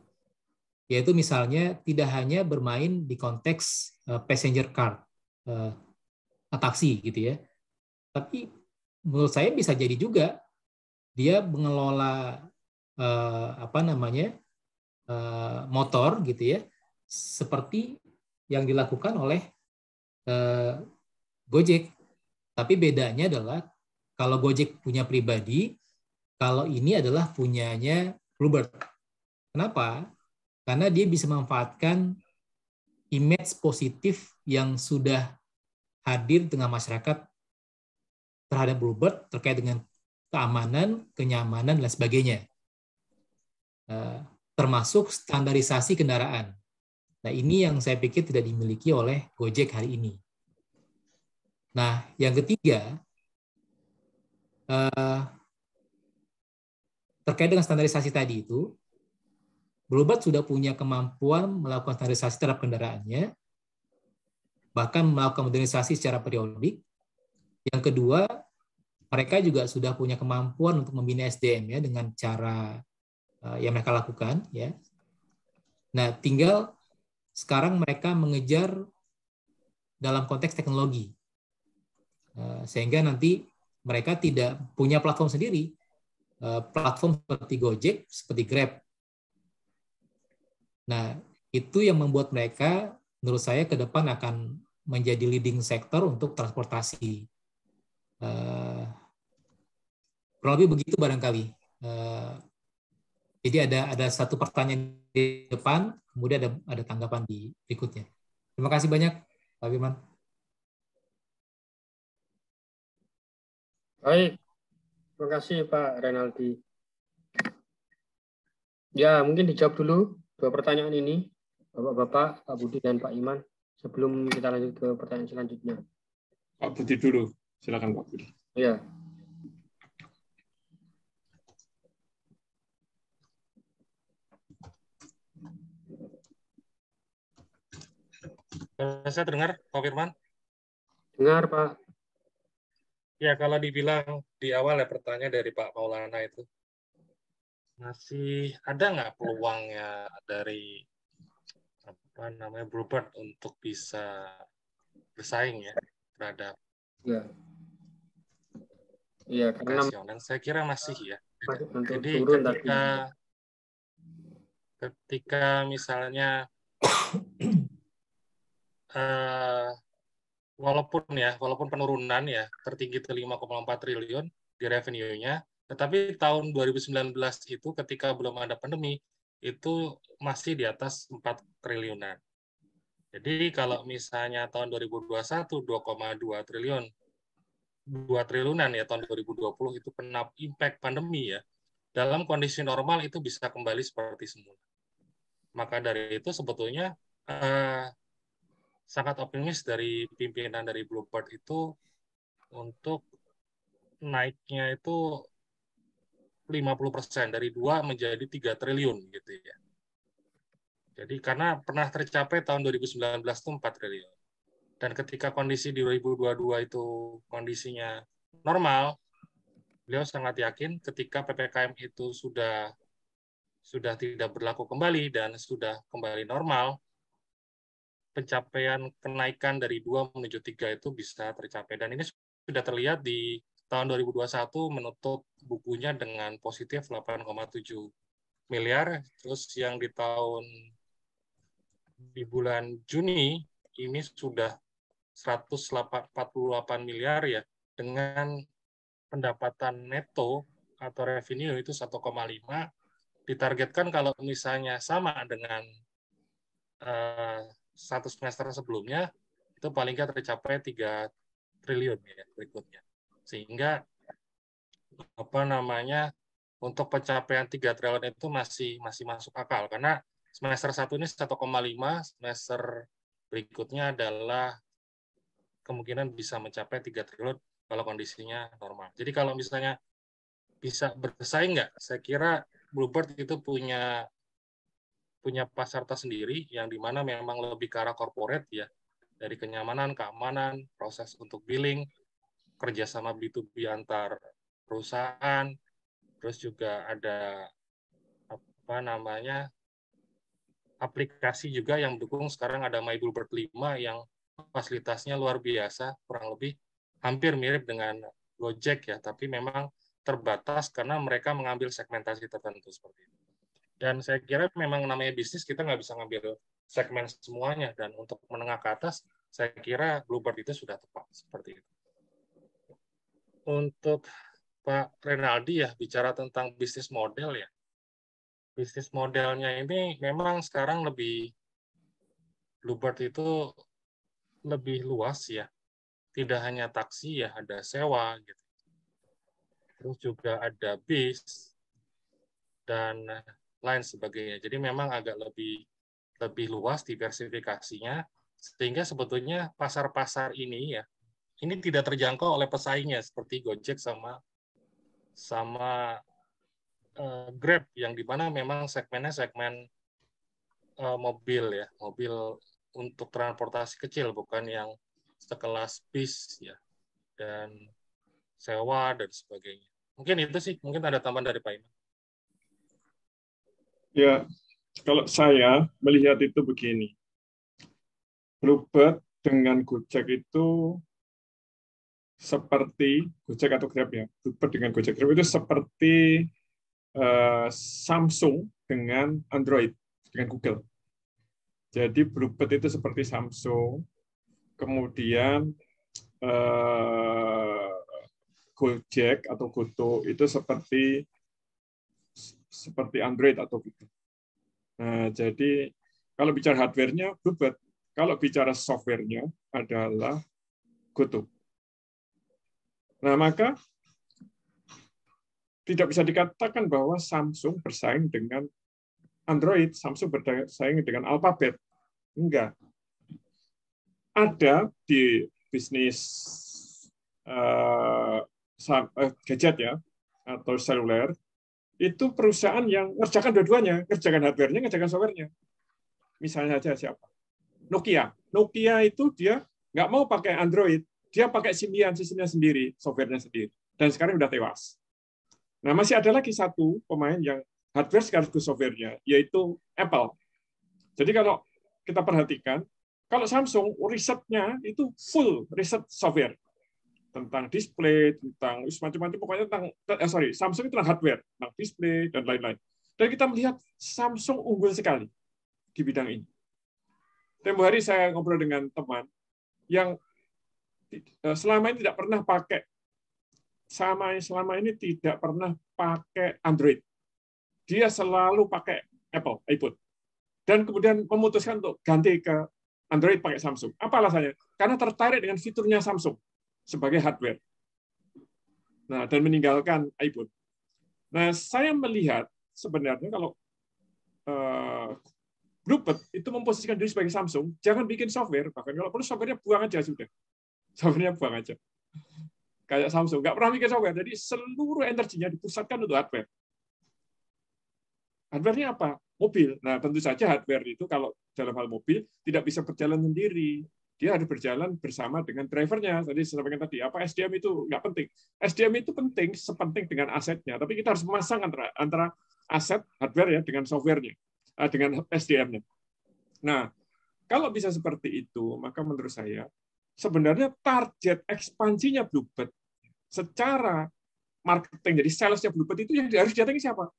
Yaitu misalnya tidak hanya bermain di konteks passenger car, taksi gitu ya. Tapi menurut saya bisa jadi juga dia mengelola motor gitu ya, seperti yang dilakukan oleh Gojek. Tapi bedanya adalah kalau Gojek punya pribadi, kalau ini adalah punyanya Bluebird. Kenapa? Karena dia bisa memanfaatkan image positif yang sudah hadir di tengah masyarakat terhadap Bluebird terkait dengan keamanan, kenyamanan, dan sebagainya. Termasuk standarisasi kendaraan. Nah, ini yang saya pikir tidak dimiliki oleh Gojek hari ini. Nah, yang ketiga, terkait dengan standarisasi tadi itu, Bluebird sudah punya kemampuan melakukan standarisasi terhadap kendaraannya, bahkan melakukan modernisasi secara periodik. Yang kedua, mereka juga sudah punya kemampuan untuk membina SDM ya dengan cara yang mereka lakukan ya. Nah, tinggal sekarang mereka mengejar dalam konteks teknologi, sehingga nanti mereka tidak punya platform sendiri, platform seperti Gojek, seperti Grab. Nah, itu yang membuat mereka, menurut saya, ke depan akan menjadi leading sektor untuk transportasi. Kurang lebih begitu barangkali. Jadi ada satu pertanyaan di depan, kemudian ada tanggapan di berikutnya. Terima kasih banyak, Pak Firman. Baik, terima kasih Pak Renaldi. Ya, mungkin dijawab dulu dua pertanyaan ini, Bapak-Bapak, Pak Budi dan Pak Iman, sebelum kita lanjut ke pertanyaan selanjutnya. Pak Budi dulu, silakan Pak Budi. Ya. Saya dengar, Pak Firman? Dengar, Pak. Ya, kalau dibilang di awal ya pertanyaan dari Pak Maulana itu, masih ada nggak peluangnya dari Bluebird untuk bisa bersaing ya terhadap karena dan saya kira masih ya. Jadi turun ketika misalnya walaupun penurunan ya tertinggi itu 5,4 triliun di revenue-nya, tetapi tahun 2019 itu ketika belum ada pandemi itu masih di atas 4 triliunan. Jadi kalau misalnya tahun 2021 2,2 triliun, 2 triliunan ya tahun 2020 itu kena impact pandemi ya. Dalam kondisi normal itu bisa kembali seperti semula. Maka dari itu sebetulnya sangat optimis dari pimpinan dari Bluebird itu untuk naiknya itu 50% dari 2 menjadi 3 triliun gitu ya. Jadi karena pernah tercapai tahun 2019 itu 4 triliun. Dan ketika kondisi di 2022 itu kondisinya normal, beliau sangat yakin ketika PPKM itu sudah tidak berlaku kembali dan sudah kembali normal, pencapaian kenaikan dari 2 menuju 3 itu bisa tercapai. Dan ini sudah terlihat di tahun 2021 menutup bukunya dengan positif 8,7 miliar, terus yang di bulan Juni ini sudah 148 miliar ya, dengan pendapatan neto atau revenue itu 1,5, ditargetkan kalau misalnya sama dengan satu semester sebelumnya, itu paling nggak tercapai 3 triliun ya berikutnya. Sehingga untuk pencapaian 3 triliun itu masih masuk akal, karena semester 1 ini 1,5, semester berikutnya adalah kemungkinan bisa mencapai 3 triliun kalau kondisinya normal. Jadi kalau misalnya bisa bersaing nggak, saya kira Bluebird itu punya pasar tersendiri yang dimana memang lebih ke arah corporate ya, dari kenyamanan, keamanan, proses untuk billing, kerjasama B2B antar perusahaan, terus juga ada aplikasi juga yang mendukung. Sekarang ada My Bluebird 5 yang fasilitasnya luar biasa, kurang lebih hampir mirip dengan Gojek ya, tapi memang terbatas karena mereka mengambil segmentasi tertentu seperti itu. Dan saya kira memang namanya bisnis, kita nggak bisa ngambil segmen semuanya, dan untuk menengah ke atas, saya kira Bluebird itu sudah tepat seperti itu. Untuk Pak Renaldi ya, bicara tentang bisnis model ya. Bisnis modelnya ini memang sekarang Bluebird itu lebih luas ya. Tidak hanya taksi ya, ada sewa gitu. Terus juga ada bis dan lain sebagainya. Jadi memang agak lebih luas diversifikasinya, sehingga sebetulnya pasar-pasar ini ya, ini tidak terjangkau oleh pesaingnya seperti Gojek sama Grab, yang dimana memang segmennya segmen mobil ya, mobil untuk transportasi kecil, bukan yang sekelas bis ya, dan sewa dan sebagainya. Mungkin itu sih, mungkin ada tambahan dari Pak Iman. Ya, kalau saya melihat itu begini, Bluebird dengan Gojek itu seperti Gojek atau Grab ya, Bluebird dengan Gojek Grab itu seperti Samsung dengan Android, dengan Google. Jadi Bluebird itu seperti Samsung, kemudian Gojek atau Goto itu seperti Android atau Google. Nah, jadi kalau bicara hardware-nya Bluebird, kalau bicara software-nya adalah Goto. Nah, maka tidak bisa dikatakan bahwa Samsung bersaing dengan Android, Samsung bersaing dengan Alphabet. Enggak. Ada di bisnis gadget ya, atau seluler, itu perusahaan yang ngerjakan dua-duanya, ngerjakan hardware-nya, ngerjakan software-nya. Misalnya saja siapa? Nokia. Nokia itu dia nggak mau pakai Android, dia pakai Symbian, sistemnya sendiri, software-nya sendiri. Dan sekarang udah tewas. Nah, masih ada lagi satu pemain yang hardware sekaligus software-nya, yaitu Apple. Jadi kalau kita perhatikan, kalau Samsung risetnya itu full riset software tentang display, tentang macam-macam, pokoknya tentang Samsung itu tentang hardware, tentang display dan lain-lain. Dan kita melihat Samsung unggul sekali di bidang ini. Tempoh hari saya ngobrol dengan teman yang selama ini tidak pernah pakai Android. Dia selalu pakai Apple, iPhone. Dan kemudian memutuskan untuk ganti ke Android pakai Samsung. Apa alasannya? Karena tertarik dengan fiturnya Samsung sebagai hardware. Nah, dan meninggalkan iPhone. Nah, saya melihat sebenarnya kalau Bluebird itu memposisikan diri sebagai Samsung, jangan bikin software, bahkan kalau perlu softwarenya buang aja sudah. Softwarenya buang aja. Kayak Samsung, nggak pernah bikin software, jadi seluruh energinya dipusatkan untuk hardware. Hardware-nya apa? Mobil. Nah, tentu saja hardware itu kalau dalam hal mobil tidak bisa berjalan sendiri. Dia harus berjalan bersama dengan drivernya. Tadi saya sampaikan tadi, apa SDM itu nggak penting. SDM itu penting, sepenting dengan asetnya. Tapi kita harus memasang antara aset hardware ya dengan software-nya, dengan SDM-nya. Nah, kalau bisa seperti itu, maka menurut saya sebenarnya target ekspansinya Bluebird secara marketing, jadi salesnya Bluebird itu yang harus didatangi siapa?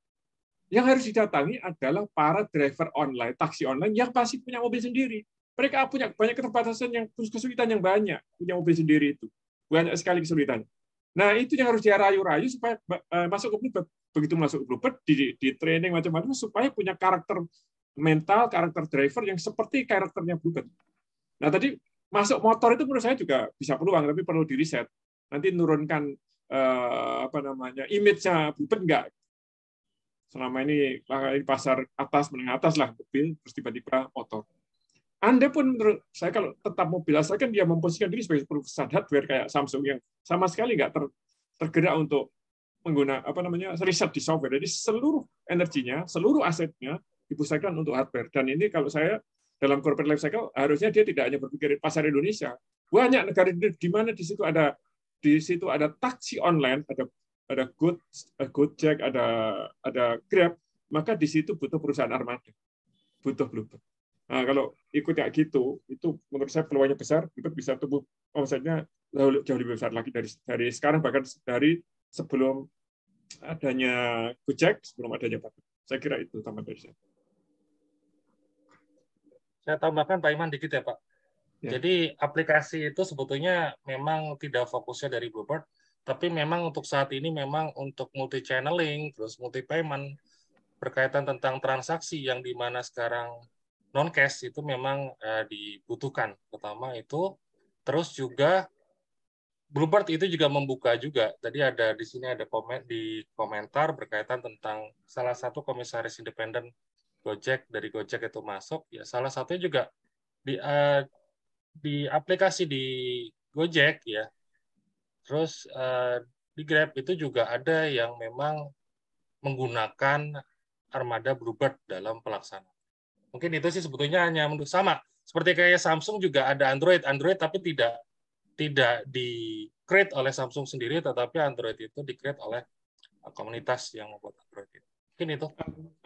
Yang harus didatangi adalah para driver online, taksi online yang pasti punya mobil sendiri. Mereka punya banyak keterbatasan, yang kesulitan yang banyak, punya mobil sendiri itu. Banyak sekali kesulitan. Nah, itu yang harus dia rayu-rayu supaya masuk ke Bluebird. Begitu masuk ke Bluebird, di training macam-macam, supaya punya karakter mental, karakter driver yang seperti karakternya Bluebird. Nah, tadi masuk motor itu menurut saya juga bisa peluang, tapi perlu di reset. Nanti nurunkan image-nya Bluebird enggak. Selama ini pasar atas menengah atas lah mobil, terus tiba-tiba motor. Anda pun menurut saya kalau tetap mobil, asalkan dia memposisikan diri sebagai perusahaan hardware kayak Samsung yang sama sekali nggak tergerak untuk menggunakan riset di software. Jadi seluruh energinya, seluruh asetnya dipusatkan untuk hardware. Dan ini kalau saya dalam corporate life cycle harusnya dia tidak hanya berpikir pasar Indonesia. Banyak negara di mana di situ ada taksi online, ada Gojek, ada Grab, maka di situ butuh perusahaan armada, butuh Bluebird. Nah, kalau ikut kayak gitu, itu menurut saya peluangnya besar, Bluebird bisa tumbuh omsetnya jauh lebih besar lagi dari sekarang, bahkan dari sebelum adanya Gojek, sebelum adanya Bluebird. Saya kira itu tambahan dari saya. Saya tambahkan Pak Iman dikit ya Pak. Ya. Jadi aplikasi itu sebetulnya memang tidak fokusnya dari Bluebird, tapi memang untuk saat ini memang untuk multi channeling, terus multi payment, berkaitan tentang transaksi yang di mana sekarang non cash itu memang dibutuhkan. Pertama itu, terus juga Bluebird itu juga membuka juga. Tadi ada di sini ada komentar berkaitan tentang salah satu komisaris independen Gojek, dari Gojek itu masuk, ya salah satunya juga di aplikasi di Gojek ya. Terus di Grab itu juga ada yang memang menggunakan armada Bluebird dalam pelaksanaan. Mungkin itu sih sebetulnya hanya untuk sama. Seperti kayak Samsung juga ada Android tapi tidak di-create oleh Samsung sendiri, tetapi Android itu di-create oleh komunitas yang membuat Android itu. Mungkin itu.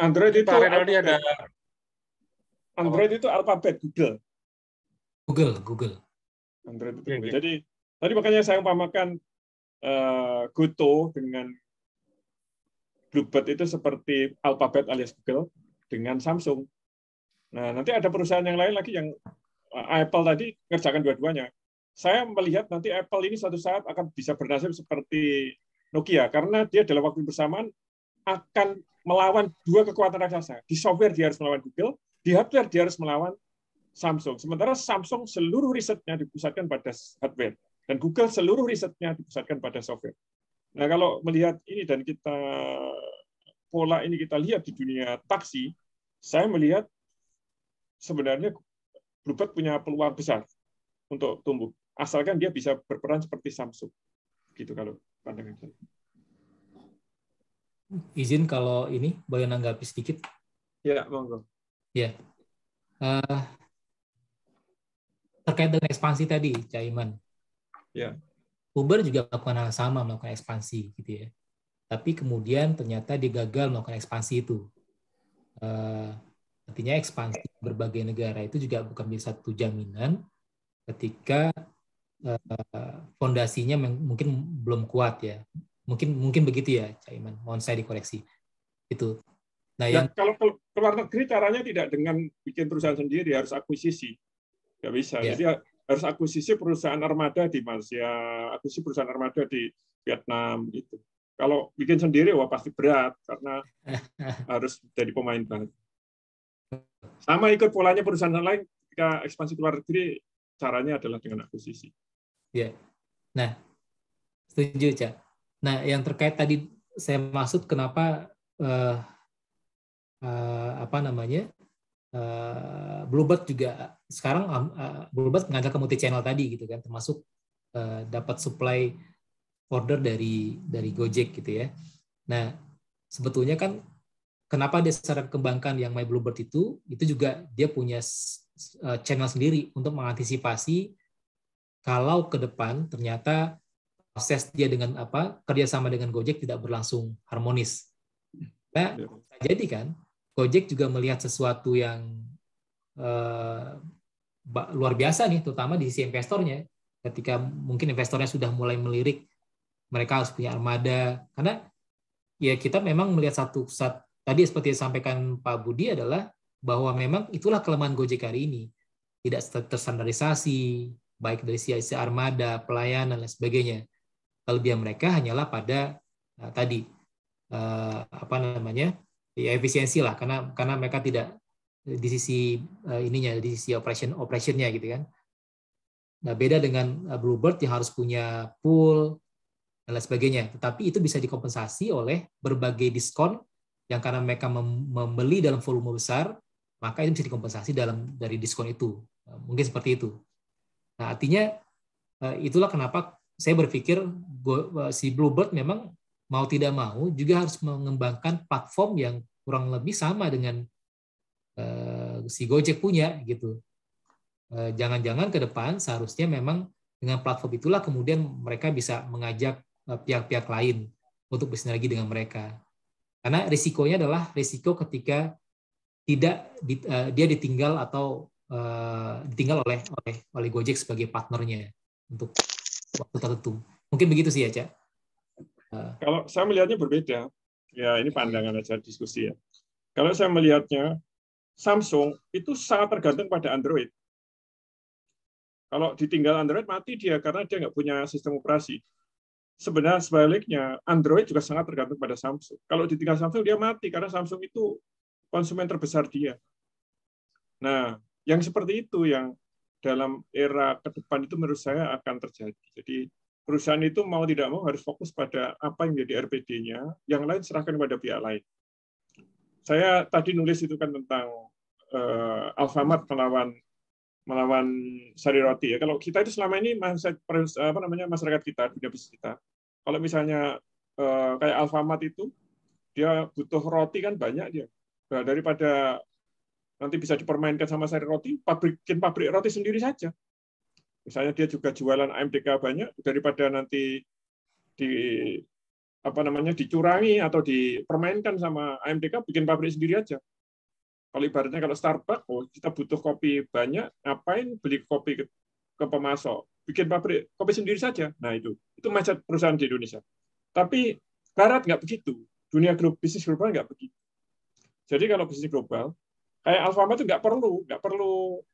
Android itu ada Android itu Alphabet, Google. Android itu Google. Jadi tadi makanya saya umpamakan Goto dengan Bluebird itu seperti Alphabet alias Google dengan Samsung. Nah, nanti ada perusahaan yang lain lagi yang Apple tadi ngerjakan dua-duanya. Saya melihat nanti Apple ini suatu saat akan bisa bernasib seperti Nokia, karena dia dalam waktu bersamaan akan melawan dua kekuatan raksasa. Di software dia harus melawan Google, di hardware dia harus melawan Samsung. Sementara Samsung seluruh risetnya dipusatkan pada hardware, dan Google seluruh risetnya dipusatkan pada software. Nah, kalau melihat ini dan pola ini kita lihat di dunia taksi, saya melihat sebenarnya Bluebird punya peluang besar untuk tumbuh, asalkan dia bisa berperan seperti Samsung. Gitu kalau pandangan saya. Izin kalau ini boleh nanggapi sedikit? Ya, monggo. Ya. Terkait dengan ekspansi tadi, Cak Iman. Ya. Uber juga melakukan hal sama, melakukan ekspansi, gitu ya. Tapi kemudian ternyata dia gagal melakukan ekspansi itu. Artinya ekspansi berbagai negara itu juga bukan menjadi satu jaminan ketika fondasinya mungkin belum kuat ya. Mungkin begitu ya, Cak Iman. Mohon saya dikoreksi. Itu. Nah, ya, kalau ke luar negeri caranya tidak dengan bikin perusahaan sendiri, harus akuisisi. Nggak bisa. Ya. Jadi harus akuisisi perusahaan armada di Malaysia, akuisisi perusahaan armada di Vietnam gitu. Kalau bikin sendiri wah pasti berat karena harus jadi pemain banget. Sama ikut polanya perusahaan lain ketika ekspansi ke luar negeri, caranya adalah dengan akuisisi. Ya. Nah, setuju, Cak. Nah, yang terkait tadi saya maksud kenapa Bluebird juga sekarang Bluebird mengandalkan multi channel tadi gitu kan, termasuk dapat supply order dari Gojek gitu ya. Nah, sebetulnya kan kenapa dia secara kembangkan yang My Bluebird itu juga dia punya channel sendiri untuk mengantisipasi kalau ke depan ternyata proses dia dengan kerjasama dengan Gojek tidak berlangsung harmonis. Nah, jadi kan Gojek juga melihat sesuatu yang luar biasa nih, terutama di sisi investornya. Ketika mungkin investornya sudah mulai melirik, mereka harus punya armada. Karena ya kita memang melihat tadi seperti yang disampaikan Pak Budi adalah bahwa memang itulah kelemahan Gojek hari ini. Tidak terstandarisasi, baik dari sisi armada, pelayanan, dan sebagainya. Kelebihan mereka hanyalah pada ya efisiensi lah, karena mereka tidak di sisi di sisi operationnya gitu kan. Nah, beda dengan Bluebird yang harus punya pool dan lain sebagainya. Tetapi itu bisa dikompensasi oleh berbagai diskon yang karena mereka membeli dalam volume besar, maka itu bisa dikompensasi dari diskon itu. Mungkin seperti itu. Nah, artinya itulah kenapa saya berpikir si Bluebird memang mau tidak mau juga harus mengembangkan platform yang kurang lebih sama dengan si Gojek punya gitu. Jangan-jangan ke depan seharusnya memang dengan platform itulah kemudian mereka bisa mengajak pihak-pihak lain untuk bersinergi dengan mereka. Karena risikonya adalah risiko ketika dia ditinggal atau ditinggal oleh Gojek sebagai partnernya untuk waktu tertentu. Mungkin begitu sih ya, Cak. Kalau saya melihatnya berbeda. Ya, ini pandangan aja diskusi ya. Kalau saya melihatnya, Samsung itu sangat tergantung pada Android. Kalau ditinggal Android, mati dia karena dia nggak punya sistem operasi. Sebenarnya sebaliknya, Android juga sangat tergantung pada Samsung. Kalau ditinggal Samsung, dia mati karena Samsung itu konsumen terbesar dia. Nah, yang seperti itu yang dalam era ke depan itu menurut saya akan terjadi. Jadi perusahaan itu mau tidak mau harus fokus pada apa yang menjadi RPD-nya, yang lain serahkan kepada pihak lain. Saya tadi nulis itu kan tentang Alfamart melawan Sari Roti ya. Kalau kita itu selama ini masyarakat kita, dunia bisnis kita, kalau misalnya kayak Alfamart itu dia butuh roti kan banyak dia. Nah, daripada nanti bisa dipermainkan sama Sari Roti, bikin pabrik roti sendiri saja. Misalnya dia juga jualan AMDK banyak, daripada nanti dicurangi atau dipermainkan sama AMDK, bikin pabrik sendiri aja. Kalau ibaratnya kalau Starbucks, kita butuh kopi banyak, ngapain beli kopi ke pemasok? Bikin pabrik kopi sendiri saja. Nah itu mindset perusahaan di Indonesia. Tapi Barat nggak begitu. Dunia bisnis global nggak begitu. Jadi kalau bisnis global, kayak Alfamart itu nggak perlu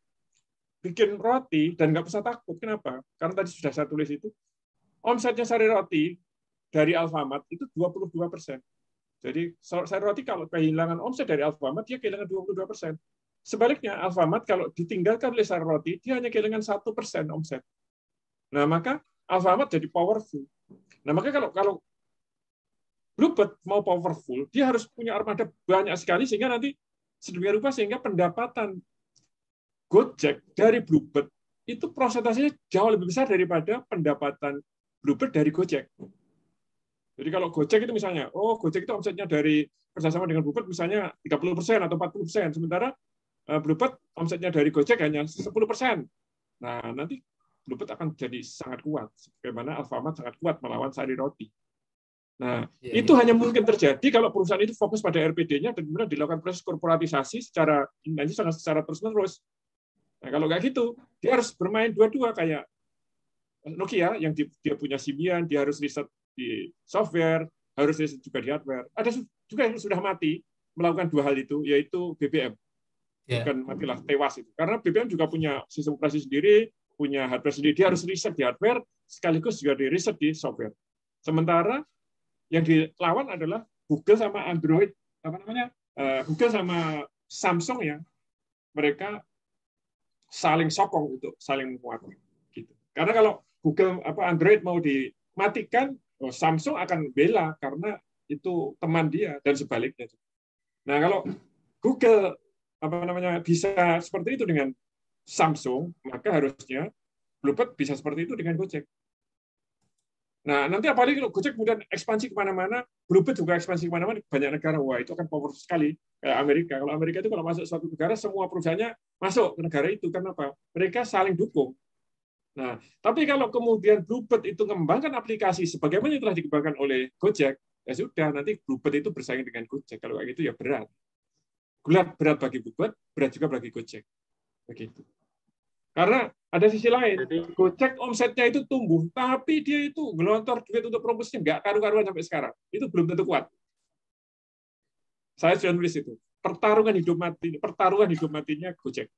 bikin roti dan nggak usah takut. Kenapa? Karena tadi sudah saya tulis itu, omsetnya Sari Roti dari Alfamart itu 22%. Jadi Sari Roti kalau kehilangan omset dari Alfamart, dia kehilangan 22%. Sebaliknya, Alfamart kalau ditinggalkan oleh Sari Roti, dia hanya kehilangan 1% omset. Nah, maka Alfamart jadi powerful. Nah, maka kalau Bluebird mau powerful, dia harus punya armada banyak sekali, sehingga nanti sedemikian rupa sehingga pendapatan Gojek dari Bluebird itu prosentasenya jauh lebih besar daripada pendapatan Bluebird dari Gojek. Jadi kalau Gojek itu misalnya, Gojek itu omsetnya dari kerjasama dengan Bluebird misalnya 30% atau 40%, sementara Bluebird omsetnya dari Gojek hanya 10%. Nah, nanti Bluebird akan jadi sangat kuat, bagaimana Alfamart sangat kuat melawan Sari Roti. Nah, itu hanya mungkin terjadi kalau perusahaan itu fokus pada RPD-nya dan kemudian dilakukan proses korporatisasi secara terus-menerus. Nah, kalau nggak gitu, dia harus bermain dua-dua kayak Nokia yang dia punya Symbian, dia harus riset di software, harus riset juga di hardware. Ada juga yang sudah mati melakukan dua hal itu, yaitu BBM. Bukan matilah, tewas itu. Karena BBM juga punya sistem operasi sendiri, punya hardware sendiri. Dia harus riset di hardware, sekaligus juga di riset di software. Sementara yang dilawan adalah Google sama Android, Google sama Samsung yang mereka saling sokong untuk saling menguatkan. Gitu. Karena kalau Google Android mau dimatikan, Samsung akan bela karena itu teman dia dan sebaliknya. Nah, kalau Google bisa seperti itu dengan Samsung, maka harusnya Bluebird bisa seperti itu dengan Gojek. Nah, nanti apalagi kalau Gojek kemudian ekspansi kemana-mana, Bluebird juga ekspansi kemana-mana, banyak negara, wah itu akan powerful sekali. Kayak Amerika. Kalau Amerika itu kalau masuk suatu negara, semua perusahaannya masuk ke negara itu. Kenapa? Mereka saling dukung. Nah, tapi kalau kemudian Bluebird itu mengembangkan aplikasi sebagaimana telah dikembangkan oleh Gojek, ya sudah, nanti Bluebird itu bersaing dengan Gojek. Kalau kayak gitu ya berat. Berat bagi Bluebird, berat juga bagi Gojek. Begitu. Karena ada sisi lain, Gojek omsetnya itu tumbuh, tapi dia itu gelontor duit untuk promosinya nggak karu-karuan sampai sekarang. Itu belum tentu kuat. Saya sudah nulis itu. Pertarungan hidup matinya Gojek.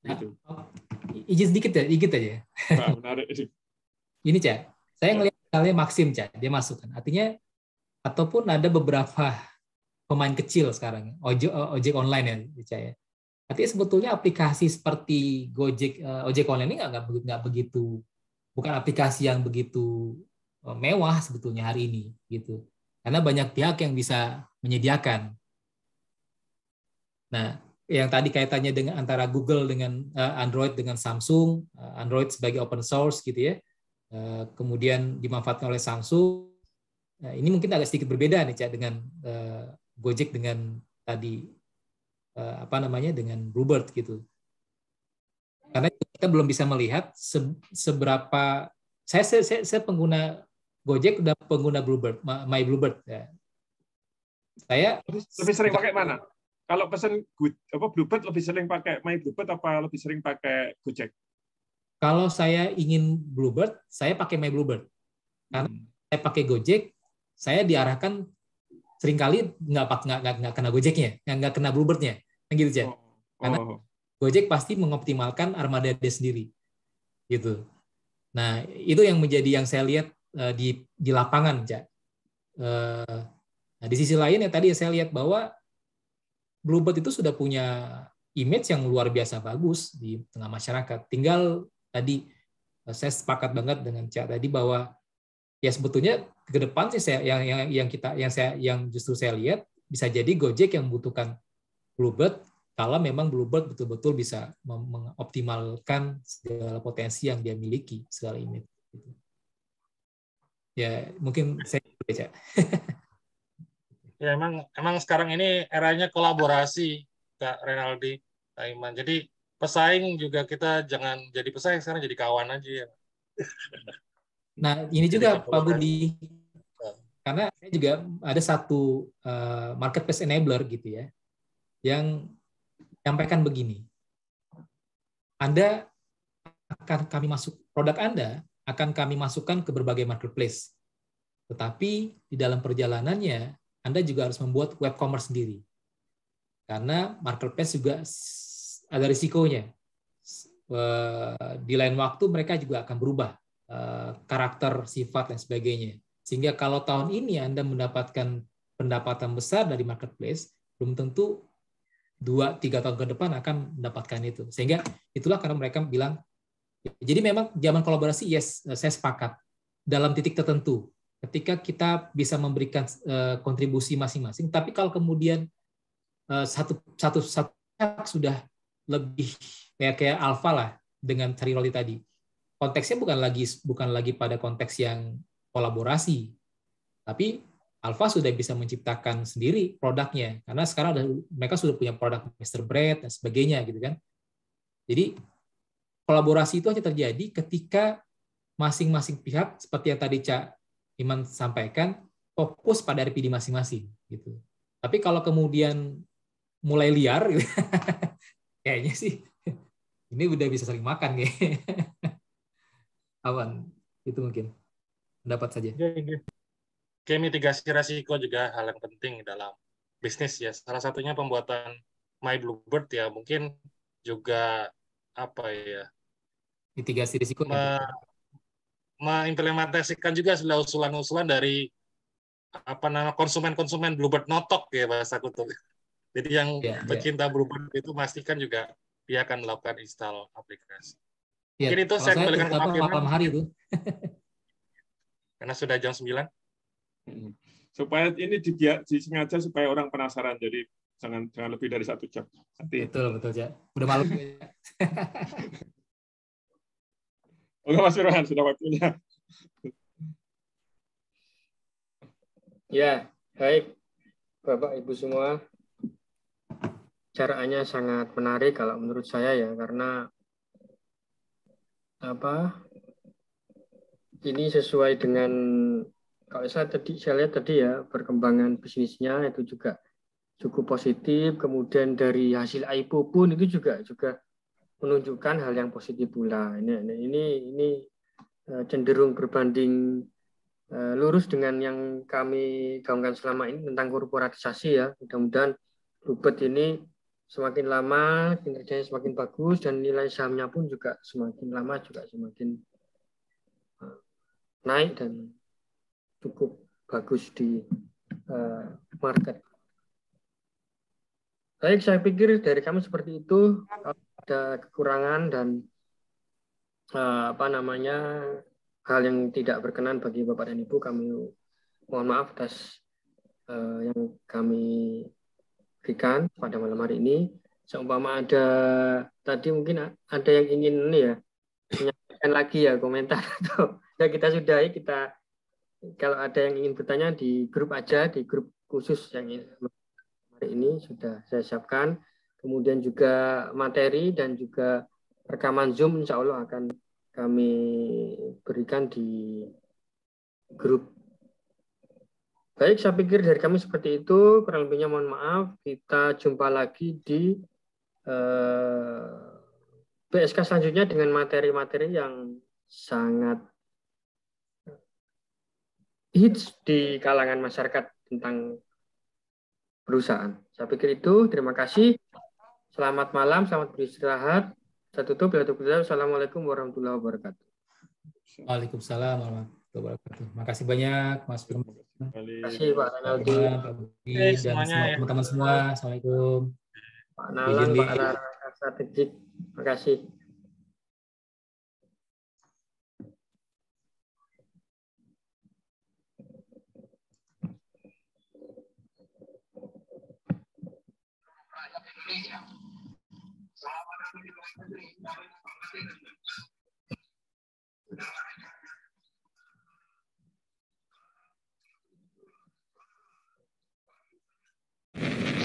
Gitu. Izin sedikit aja. Nah, menarik. Ini, Cak. Saya ngelihat misalnya Maxim, Cak. Dia masukkan. Artinya, ataupun ada beberapa pemain kecil sekarang, ojek online ya, Cak ya. Artinya sebetulnya aplikasi seperti Gojek, ojek online ini nggak begitu, bukan aplikasi yang begitu mewah sebetulnya hari ini, gitu. Karena banyak pihak yang bisa menyediakan. Nah, yang tadi kaitannya dengan antara Google dengan Android dengan Samsung, Android sebagai open source gitu ya, kemudian dimanfaatkan oleh Samsung. Ini mungkin agak sedikit berbeda nih, Cak, dengan Gojek dengan tadi dengan Bluebird gitu. Karena kita belum bisa melihat seberapa saya pengguna Gojek udah pengguna Bluebird, My Bluebird ya. Saya lebih sering pakai mana? Kalau pesan Bluebird lebih sering pakai My Bluebird apa lebih sering pakai Gojek? Kalau saya ingin Bluebird, saya pakai My Bluebird. Karena saya pakai Gojek, saya diarahkan seringkali nggak kena Gojeknya, nggak kena Bluebird-nya, gitu Cak. Karena Gojek pasti mengoptimalkan armada dia sendiri, gitu. Nah itu yang menjadi yang saya lihat di lapangan, Cak. Nah, di sisi lain yang tadi saya lihat bahwa Bluebird itu sudah punya image yang luar biasa bagus di tengah masyarakat. Tinggal tadi saya sepakat banget dengan Cak tadi bahwa ya sebetulnya ke depan sih yang justru saya lihat bisa jadi Gojek yang membutuhkan Bluebird kalau memang Bluebird betul-betul bisa mengoptimalkan segala potensi yang dia miliki, segala image. Ya mungkin saya baca. Ya emang sekarang ini eranya kolaborasi, Kak Renaldi, Kak Iman. Jadi pesaing juga kita jangan jadi pesaing, sekarang jadi kawan aja ya. Nah, ini juga Pak Budi, karena saya juga ada satu marketplace enabler gitu ya, yang menyampaikan begini, produk Anda akan kami masukkan ke berbagai marketplace, tetapi di dalam perjalanannya Anda juga harus membuat web commerce sendiri, karena marketplace juga ada risikonya. Di lain waktu mereka juga akan berubah karakter, sifat, dan sebagainya. Sehingga kalau tahun ini Anda mendapatkan pendapatan besar dari marketplace, belum tentu 2-3 tahun ke depan akan mendapatkan itu. Sehingga itulah karena mereka bilang, jadi memang zaman kolaborasi, yes, saya sepakat. Dalam titik tertentu, ketika kita bisa memberikan kontribusi masing-masing, tapi kalau kemudian satu sudah lebih kayak alfa lah dengan Sri Roli tadi, konteksnya bukan lagi pada konteks yang kolaborasi, tapi Alfa sudah bisa menciptakan sendiri produknya karena sekarang mereka sudah punya produk master brand dan sebagainya gitu kan. Jadi kolaborasi itu hanya terjadi ketika masing-masing pihak seperti yang tadi Cak Iman sampaikan fokus pada RPD masing-masing gitu. Tapi kalau kemudian mulai liar gitu, kayaknya sih ini udah bisa saling makan kayaknya. Awan, itu mungkin pendapat saja. Oke, mitigasi resiko juga hal yang penting dalam bisnis ya. Salah satunya pembuatan My Bluebird ya, mungkin juga mitigasi risiko mengimplementasikan juga usulan-usulan dari konsumen Bluebird notok ya bahasaku tuh. Jadi yang pecinta Bluebird itu pastikan juga dia akan melakukan install aplikasi. Ya, mungkin itu saya kembalikan ke Pak Firman. Malam hari itu. karena sudah jam 9. Supaya ini disengaja supaya orang penasaran, jadi jangan lebih dari 1 jam. Betul, Cak. Udah malam. Oke, Mas Firman, sudah waktunya. Ya, baik. Bapak, Ibu semua. Caranya sangat menarik kalau menurut saya ya, karena ini sesuai dengan kalau saya lihat tadi ya, perkembangan bisnisnya itu juga cukup positif. Kemudian dari hasil IPO pun itu juga menunjukkan hal yang positif pula. Ini cenderung berbanding lurus dengan yang kami gaungkan selama ini tentang korporatisasi ya. Mudah-mudahan Bluebird ini semakin lama kinerjanya semakin bagus dan nilai sahamnya pun juga semakin lama juga semakin naik dan cukup bagus di market. Baik, saya pikir dari kami seperti itu. Kalau ada kekurangan dan hal yang tidak berkenan bagi Bapak dan Ibu, kami mohon maaf atas yang kami berikan pada malam hari ini. Seumpama ada tadi mungkin ada yang ingin menyampaikan lagi ya komentar atau ya kita sudahi, kalau ada yang ingin bertanya di grup aja, di grup khusus yang hari ini sudah saya siapkan. Kemudian juga materi dan juga rekaman Zoom insya Allah akan kami berikan di grup. Baik, saya pikir dari kami seperti itu. Kurang lebihnya mohon maaf. Kita jumpa lagi di PSK selanjutnya dengan materi-materi yang sangat hits di kalangan masyarakat tentang perusahaan. Saya pikir itu. Terima kasih. Selamat malam, selamat beristirahat. Saya tutup. Assalamualaikum warahmatullahi wabarakatuh. Waalaikumsalam warahmatullahi wabarakatuh. Makasih banyak, Mas Firman. Terima kasih, Pak Renaldi. Dan semua teman-teman semua. Assalamualaikum. Pak Nalan, Pak Rara, strategik. Terima kasih.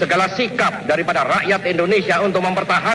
Segala sikap daripada rakyat Indonesia untuk mempertahankan